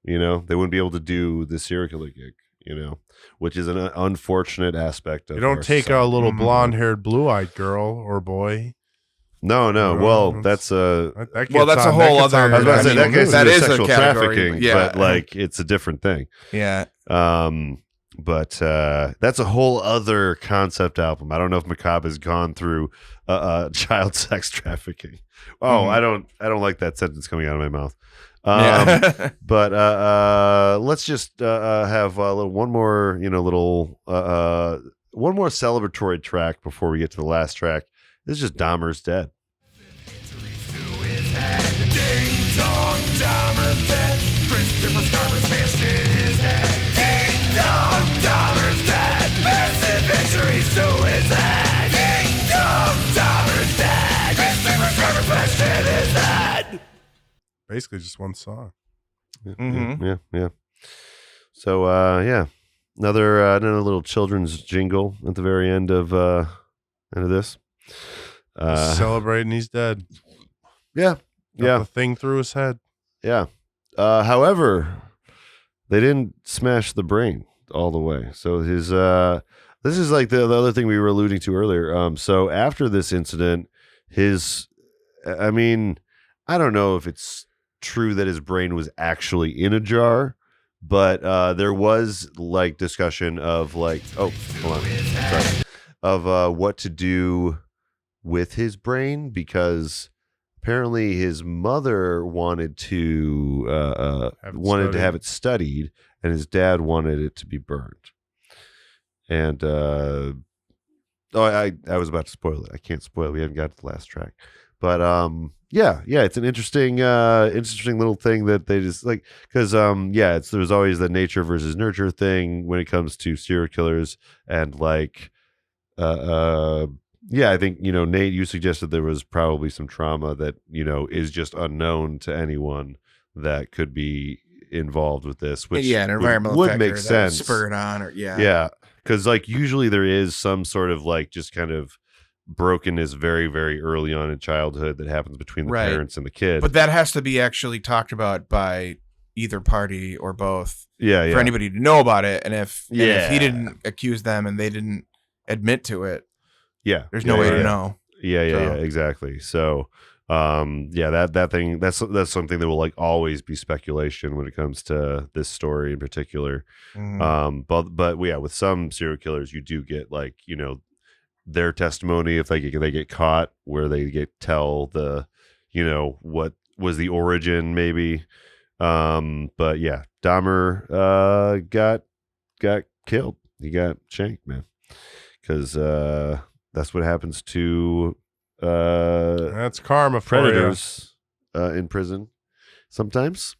They wouldn't be able to do the serial killer gig. Which is an unfortunate aspect of. You don't our take a society. little Mhm. blonde-haired, blue-eyed girl or boy. No. Well, that's that Well, gets that's a on- whole that gets other- on I was about to say national that gets news. That into is a sexual category, trafficking, yeah. but like it's a different thing. Yeah. But that's a whole other concept album. I don't know if Macabre has gone through child sex trafficking. Oh, Mhm. I don't like that sentence coming out of my mouth. Yeah. But let's just have a little one more celebratory track before we get to the last track. This is just Dahmer's Dead. Ding dong, Dahmer's dead. Christopher Scarver smashed in his head. Ding dong, Dahmer's dead. Massive injuries to his head. Ding dong, Dahmer's dead. Christopher Scarver smashed in his head. Basically just one song. Yeah. So another little children's jingle at the very end of this. Celebrating he's dead. Yeah. Got the thing through his head. Yeah. However, they didn't smash the brain all the way. So his this is like the other thing we were alluding to earlier. So after this incident, I don't know if it's true that his brain was actually in a jar, but there was like discussion of like, oh, hold on, sorry, of what to do with his brain, because apparently his mother wanted to have it studied, and his dad wanted it to be burned. And I was about to spoil it. I can't spoil it. We haven't got to the last track. But yeah, it's an interesting little thing that they just like, because there's always the nature versus nurture thing when it comes to serial killers, and like I think, Nate, you suggested there was probably some trauma that, is just unknown to anyone that could be involved with this, which an environmental would factor make that sense. spurred on, or Yeah. Because like usually there is some sort of like just kind of brokenness very, very early on in childhood that happens between the parents and the kid. But that has to be actually talked about by either party or both. Yeah. For anybody to know about it. And if he didn't accuse them and they didn't admit to it, there's no way to know. Yeah, exactly. So that thing, that's something that will like always be speculation when it comes to this story in particular. But with some serial killers you do get like, their testimony if they get caught, where they tell the, what was the origin maybe. But yeah, Dahmer got killed. He got shanked, man, because that's what happens to that's karma for predators in prison sometimes.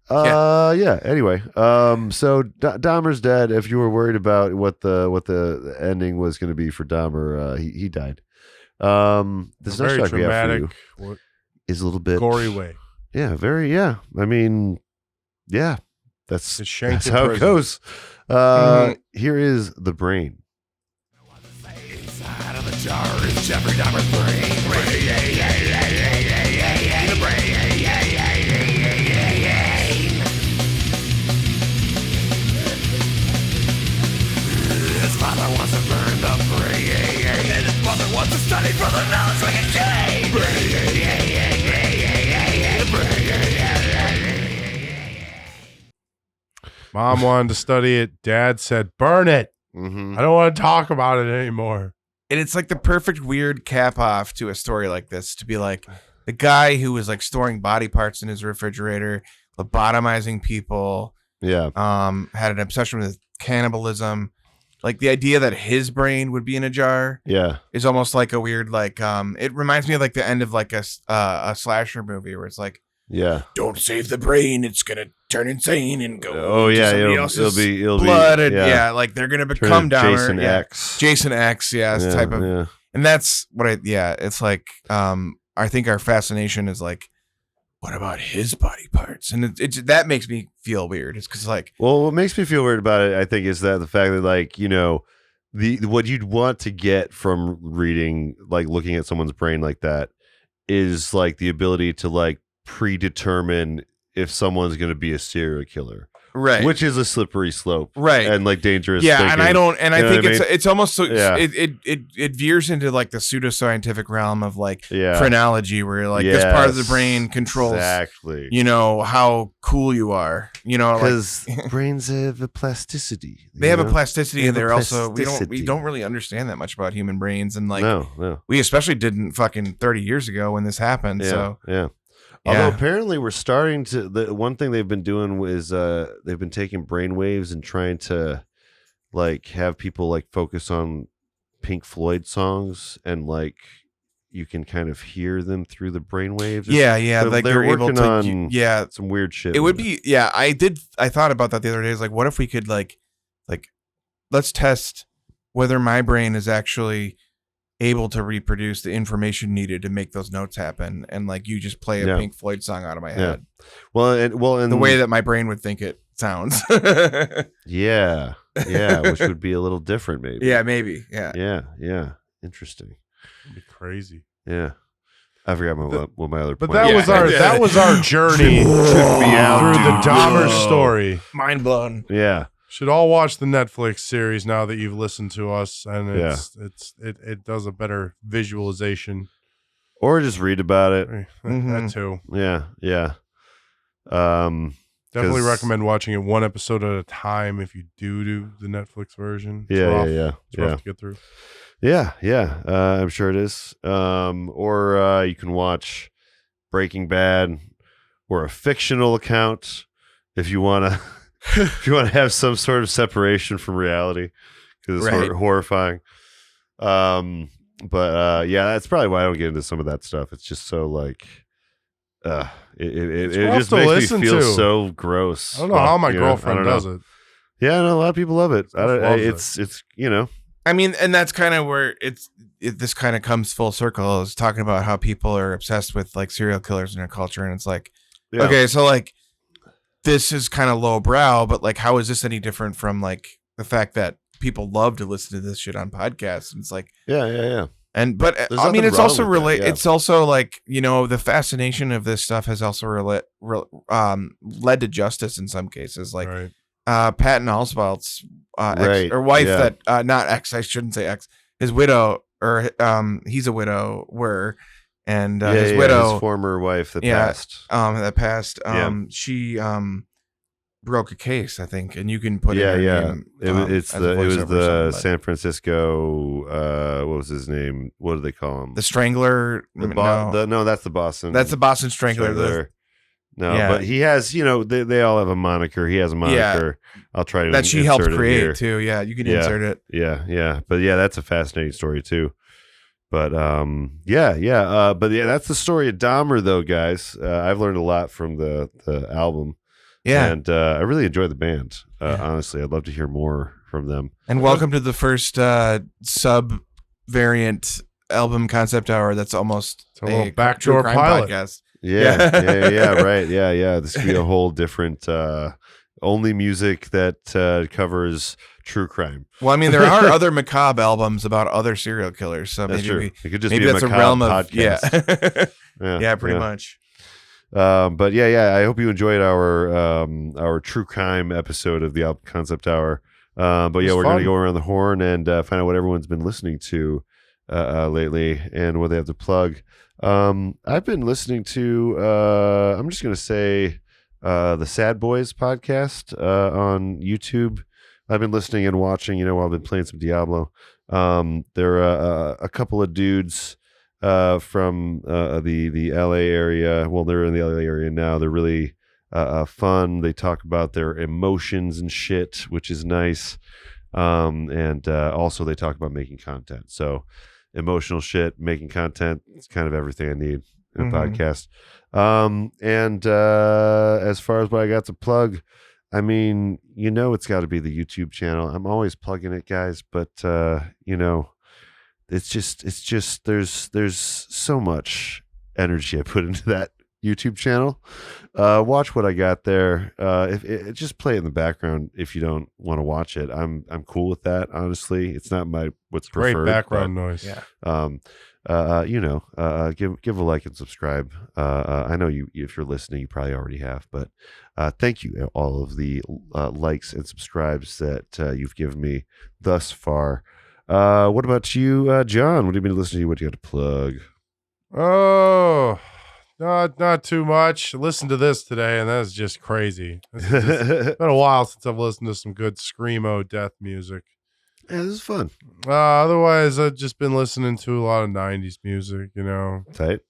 Yeah. Anyway, so Dahmer's dead. If you were worried about what the ending was going to be for Dahmer, he died. This next track we have for you is a little bit gory way. Yeah, very. Yeah, I mean, yeah, that's how it goes. Here is The Brain. Inside of the jar is Jeffrey Dahmer's brain. The brain. His father wants to burn the brain, and his mother wants to study for the knowledge we can gain. Mom wanted to study it. Dad said, burn it. I don't want to talk about it anymore. And it's like the perfect weird cap off to a story like this, to be like the guy who was like storing body parts in his refrigerator, lobotomizing people, had an obsession with cannibalism. Like the idea that his brain would be in a jar is almost like a weird, like, it reminds me of like the end of like a slasher movie where it's like, don't save the brain, it's gonna turn insane and go it'll be blood, and like they're gonna become Dahmer. Jason X, type of, and that's what it's like. I think our fascination is like, what about his body parts? And it that makes me feel weird. It's because like, well, what makes me feel weird about it, I think, is that the fact that like, the what you'd want to get from reading, like looking at someone's brain like that, is like the ability to like predetermine if someone's going to be a serial killer, right, which is a slippery slope, right, and like dangerous. yeah, thinking. and I don't, and I You know think what I it's almost so Yeah. it veers into like the pseudoscientific realm of like Yeah. phrenology, where like this part of the brain controls exactly. how cool you are, Because brains have a plasticity. they have a know? plasticity, They and have a they're also we plasticity. don't really understand that much about human brains, and like No. we especially didn't fucking 30 years ago when this happened. Yeah, So yeah. yeah. Although apparently we're starting to. The one thing they've been doing is they've been taking brain waves and trying to like have people like focus on Pink Floyd songs, and like you can kind of hear them through the brain waves. yeah, Like they're able working to on some weird shit. it would with be I thought about that the other day. It's like, what if we could like let's test whether my brain is actually able to reproduce the information needed to make those notes happen, and like you just play a Yeah. Pink Floyd song out of my head and the way that my brain would think it sounds. yeah, which would be a little different, maybe. Yeah, maybe. Yeah. Yeah. Interesting. It'd be crazy. Yeah, I forgot what my other. But point that was. was our journey through the Dahmer story. Mind blown. Yeah. Should all watch the Netflix series now that you've listened to us, and it does a better visualization. Or just read about it. That too. Yeah. Definitely 'cause- recommend watching it one episode at a time if you do the Netflix version. It's Yeah, rough. yeah. It's rough to get through. Yeah. I'm sure it is. Or you can watch Breaking Bad, or a fictional account if you want to. If you want to have some sort of separation from reality, because it's Right. horrifying. But yeah, that's probably why I don't get into some of that stuff. It's just so like, it rough just to makes listen me feel to. so gross. I don't know how my You know, girlfriend I don't know. does it. Yeah, no, a lot of people love it. Loves It's you know, I mean, and that's kind of where this kind of comes full circle, is talking about how people are obsessed with like serial killers in our culture. And it's like, yeah. okay, so like this is kind of lowbrow, but like, how is this any different from like the fact that people love to listen to this shit on podcasts? And it's like, Yeah. and, but There's I mean, nothing it's wrong also with that, yeah. it's also like, the fascination of this stuff has also led to justice in some cases. Like, Right. Patton Oswalt's ex, Right, or wife, yeah. that not ex, I shouldn't say ex, his widow, or he's a widower, and his widow, his former wife that Yeah. passed. that passed, Yeah. she broke a case, I think, and you can put Yeah. in her name, It was as a voiceover or the something, but San Francisco. What was his name? What do they call him? the Strangler. No, that's the Boston. That's the Boston Strangler. No, Yeah. but he has, they all have a moniker. He has a moniker. I'll try to that she helped insert it create here. too. Yeah, you can Yeah. insert it. Yeah. But yeah, that's a fascinating story too. But yeah. But yeah, that's the story of Dahmer, though, guys. I've learned a lot from the album. Yeah, And I really enjoy the band. Yeah. Honestly, I'd love to hear more from them. and welcome to the first sub variant album concept hour. That's almost It's a little true backdoor crime pilot. podcast. Yeah, right. Yeah. This could be a whole different, only music that covers true crime. Well, I mean, there are other Macabre albums about other serial killers, so That's true. maybe It could just maybe be that's a Macabre realm of podcast. yeah, pretty much. But yeah. I hope you enjoyed our true crime episode of the album concept hour. But yeah, was we're fun. gonna go around the horn and find out what everyone's been listening to lately and what they have to plug. I've been listening to I'm just gonna say the Sad Boys podcast on YouTube. I've been listening and watching, while I've been playing some Diablo. There are a couple of dudes from the LA area. Well, they're in the LA area now. They're really fun. They talk about their emotions and shit, which is nice. And also they talk about making content. So emotional shit, making content, it's kind of everything I need in a podcast. And as far as what I got to plug, I mean, it's got to be the YouTube channel. I'm always plugging it, guys, but it's just there's so much energy I put into that YouTube channel. Watch what I got there. If just play it in the background if you don't want to watch it. I'm cool with that. Honestly, it's not what's Great preferred. background noise. Yeah. give a like and subscribe. I know you, if you're listening, you probably already have, but thank you all of the likes and subscribes that you've given me thus far. What about you, John? What have you been listening to? What do you got to plug? Oh, not too much. Listen to this today, and that's just crazy. It's been a while since I've listened to some good screamo death music. Yeah, this is fun. Otherwise, I've just been listening to a lot of '90s music. Tight.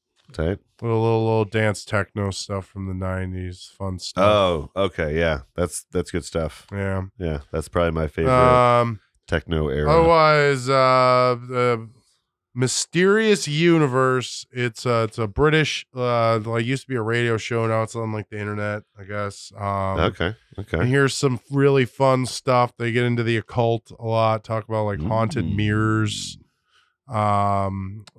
Little dance techno stuff from the '90s. Fun stuff. Oh, okay, yeah, that's good stuff. Yeah, that's probably my favorite techno era. Otherwise, Mysterious Universe. It's a British. Used to be a radio show. Now it's on like the internet, I guess. Okay. And here's some really fun stuff. They get into the occult a lot. Talk about like haunted mirrors. A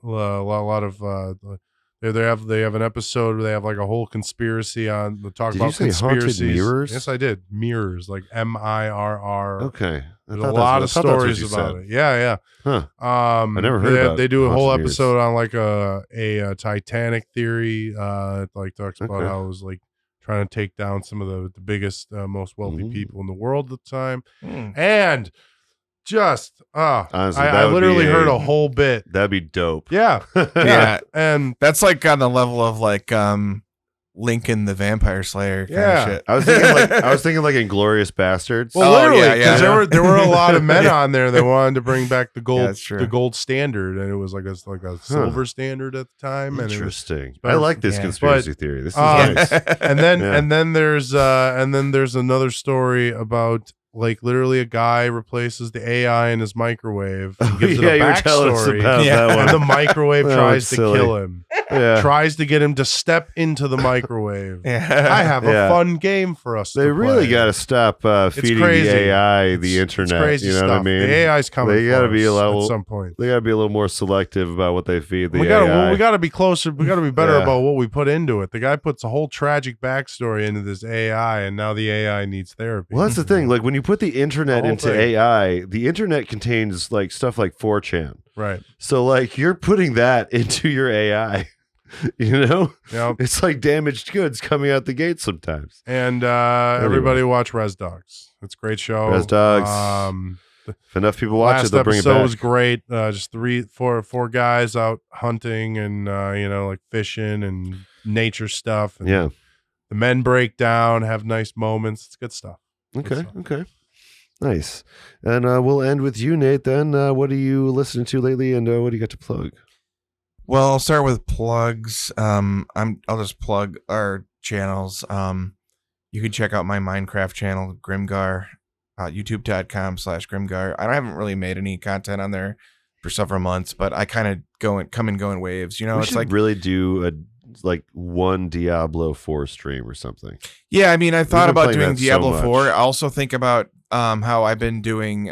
lot of they have an episode where they have like a whole conspiracy on the talk Did about you say conspiracies. haunted mirrors? Yes, I did. Mirrors, like MIRR. Okay. There's a lot of stories about it. Yeah. Huh. I never heard about they do a whole haunted mirrors. episode on like a Titanic theory. It like talks about how it was like trying to take down some of the biggest, most wealthy people in the world at the time. And just honestly, I literally heard a whole bit. That'd be dope. Yeah. Yeah. And that's like on the level of like Lincoln the Vampire Slayer kind of shit. I was thinking like Inglorious Bastards. well, literally, because yeah. there were a lot of men on there that wanted to bring back the gold, that's true. the gold standard, and it was like a silver standard at the time. Interesting. And I like this conspiracy theory. This is nice. And then there's another story about like literally a guy replaces the AI in his microwave and gives it a you were telling us backstory. about that one. And the microwave That tries one's to silly. kill him. Yeah. Tries to get him to step into the microwave. I have a fun game for us. They really got to stop feeding crazy. the AI the internet. It's crazy you know stuff. what I mean? The AI's coming. They got to be at some point. They got to be a little more selective about what they feed the We AI. got to be closer. We got to be better Yeah. about what we put into it. The guy puts a whole tragic backstory into this AI, and now the AI needs therapy. Well, that's the thing. Like when you put the internet whole into thing. AI, the internet contains like stuff like 4chan. Right. So like you're putting that into your AI. You know, Yep. it's like damaged goods coming out the gate sometimes. And everybody watch Res Dogs. It's a great show. Res Dogs. If enough people watch it, Last they'll bring it episode back. was great. Just four guys out hunting and like fishing and nature stuff. And Yeah. the men break down, have nice moments. It's good stuff. Okay. Nice. And we'll end with you, Nate. Then, what are you listening to lately, and what do you got to plug? Well, I'll start with plugs. I'll just plug our channels. You can check out my Minecraft channel, Grimgar, youtube.com/Grimgar. I haven't really made any content on there for several months, but I kind of come and go in waves. We it's should like really do one Diablo 4 stream or something. yeah. I mean, I thought been about playing doing that so Diablo much. 4. I also think about how I've been doing.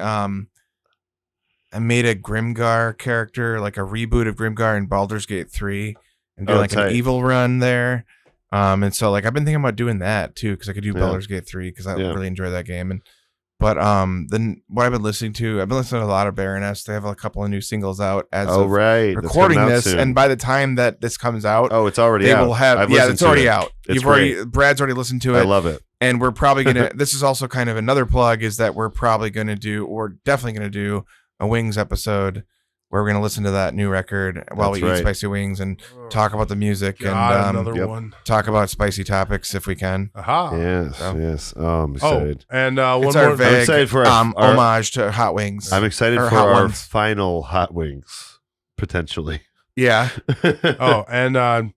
I made a Grimgar character, like a reboot of Grimgar in Baldur's Gate 3, and doing tight. an evil run there. And so like I've been thinking about doing that too, because I could do Yeah. Baldur's Gate 3 because I Yeah. really enjoy that game. But then what I've been listening to a lot of Baroness. They have a couple of new singles out as of Right. That's recording coming out this, soon. and by the time that this comes out, it's already they out. will have I've yeah, listened it's to already it. out. It's great. Brad's already listened to it. I love it. And we're probably gonna. This is also kind of another plug is that we're probably gonna do, or definitely gonna do, a Wings episode where we're gonna listen to that new record while That's we right. eat spicy wings and talk about the music God, and another one. talk about spicy topics if we can. Aha. Yes. Oh, I'm excited. And one It's our more. I'm vague excited for our homage to Hot Wings. I'm excited Or for Hot our Ones. final Hot Wings, potentially. Yeah. And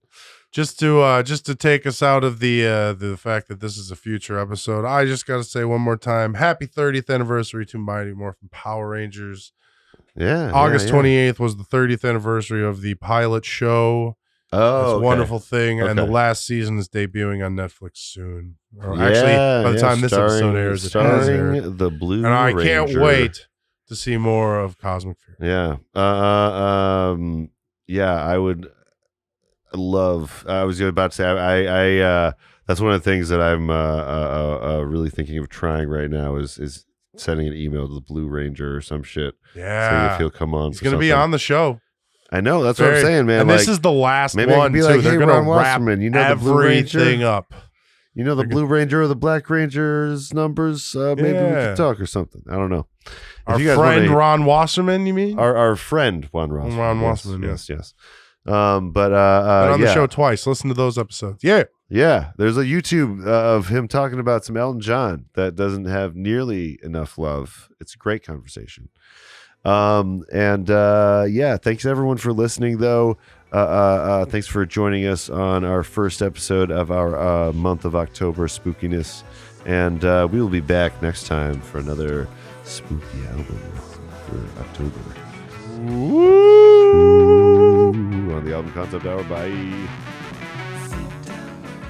just to take us out of the fact that this is a future episode, I just got to say one more time, happy 30th anniversary to Mighty Morphin Power Rangers. Yeah. August yeah. 28th was the 30th anniversary of the pilot show. Oh, It's a okay. wonderful thing, and the Okay. last season is debuting on Netflix soon. Or Yeah, actually, by the time this starring- episode airs, it has aired. starring the Blue And I can't Ranger. wait to see more of Cosmic Fury. Yeah. Yeah, I would love. I was about to say. I that's one of the things that I'm really thinking of trying right now is sending an email to the Blue Ranger or some shit. Seeing Yeah. if he'll come on. He's for going to be something. on the show. I know. That's what I'm saying, man. And like, this is the last maybe I one could be too. like, They're hey, gonna Ron wrap Wasserman, you know the Blue Ranger? everything up. You know the Blue Ranger or the Black Ranger's numbers? Maybe we Yeah. could talk or something. I don't know. If Our you guys friend wanna- Ron Wasserman, you mean? our friend Juan Rossman. Ron Yes, Wasserman, yes. Been on Yeah, the show twice. Listen to those episodes. Yeah. yeah. There's a YouTube of him talking about some Elton John that doesn't have nearly enough love. It's a great conversation. Yeah, thanks everyone for listening though. Thanks for joining us on our first episode of our month of October spookiness, and we will be back next time for another spooky album for October. Ooh, on the Album Concept Hour. Bye.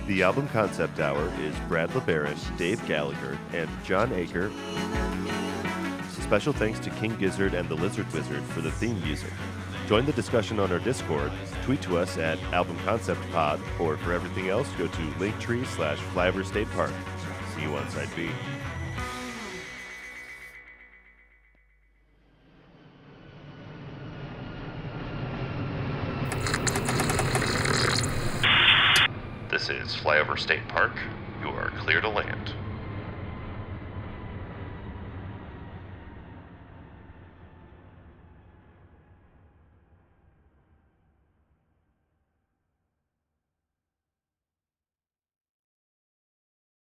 The Album Concept Hour is Brad LeBaron, Dave Gallagher, and John Aker. Special thanks to King Gizzard and the Lizard Wizard for the theme music. Join the discussion on our Discord. Tweet to us at Album Concept Pod, or for everything else, go to Linktree/Flyover State Park. See you on Side B. This is Flyover State Park. You are clear to land.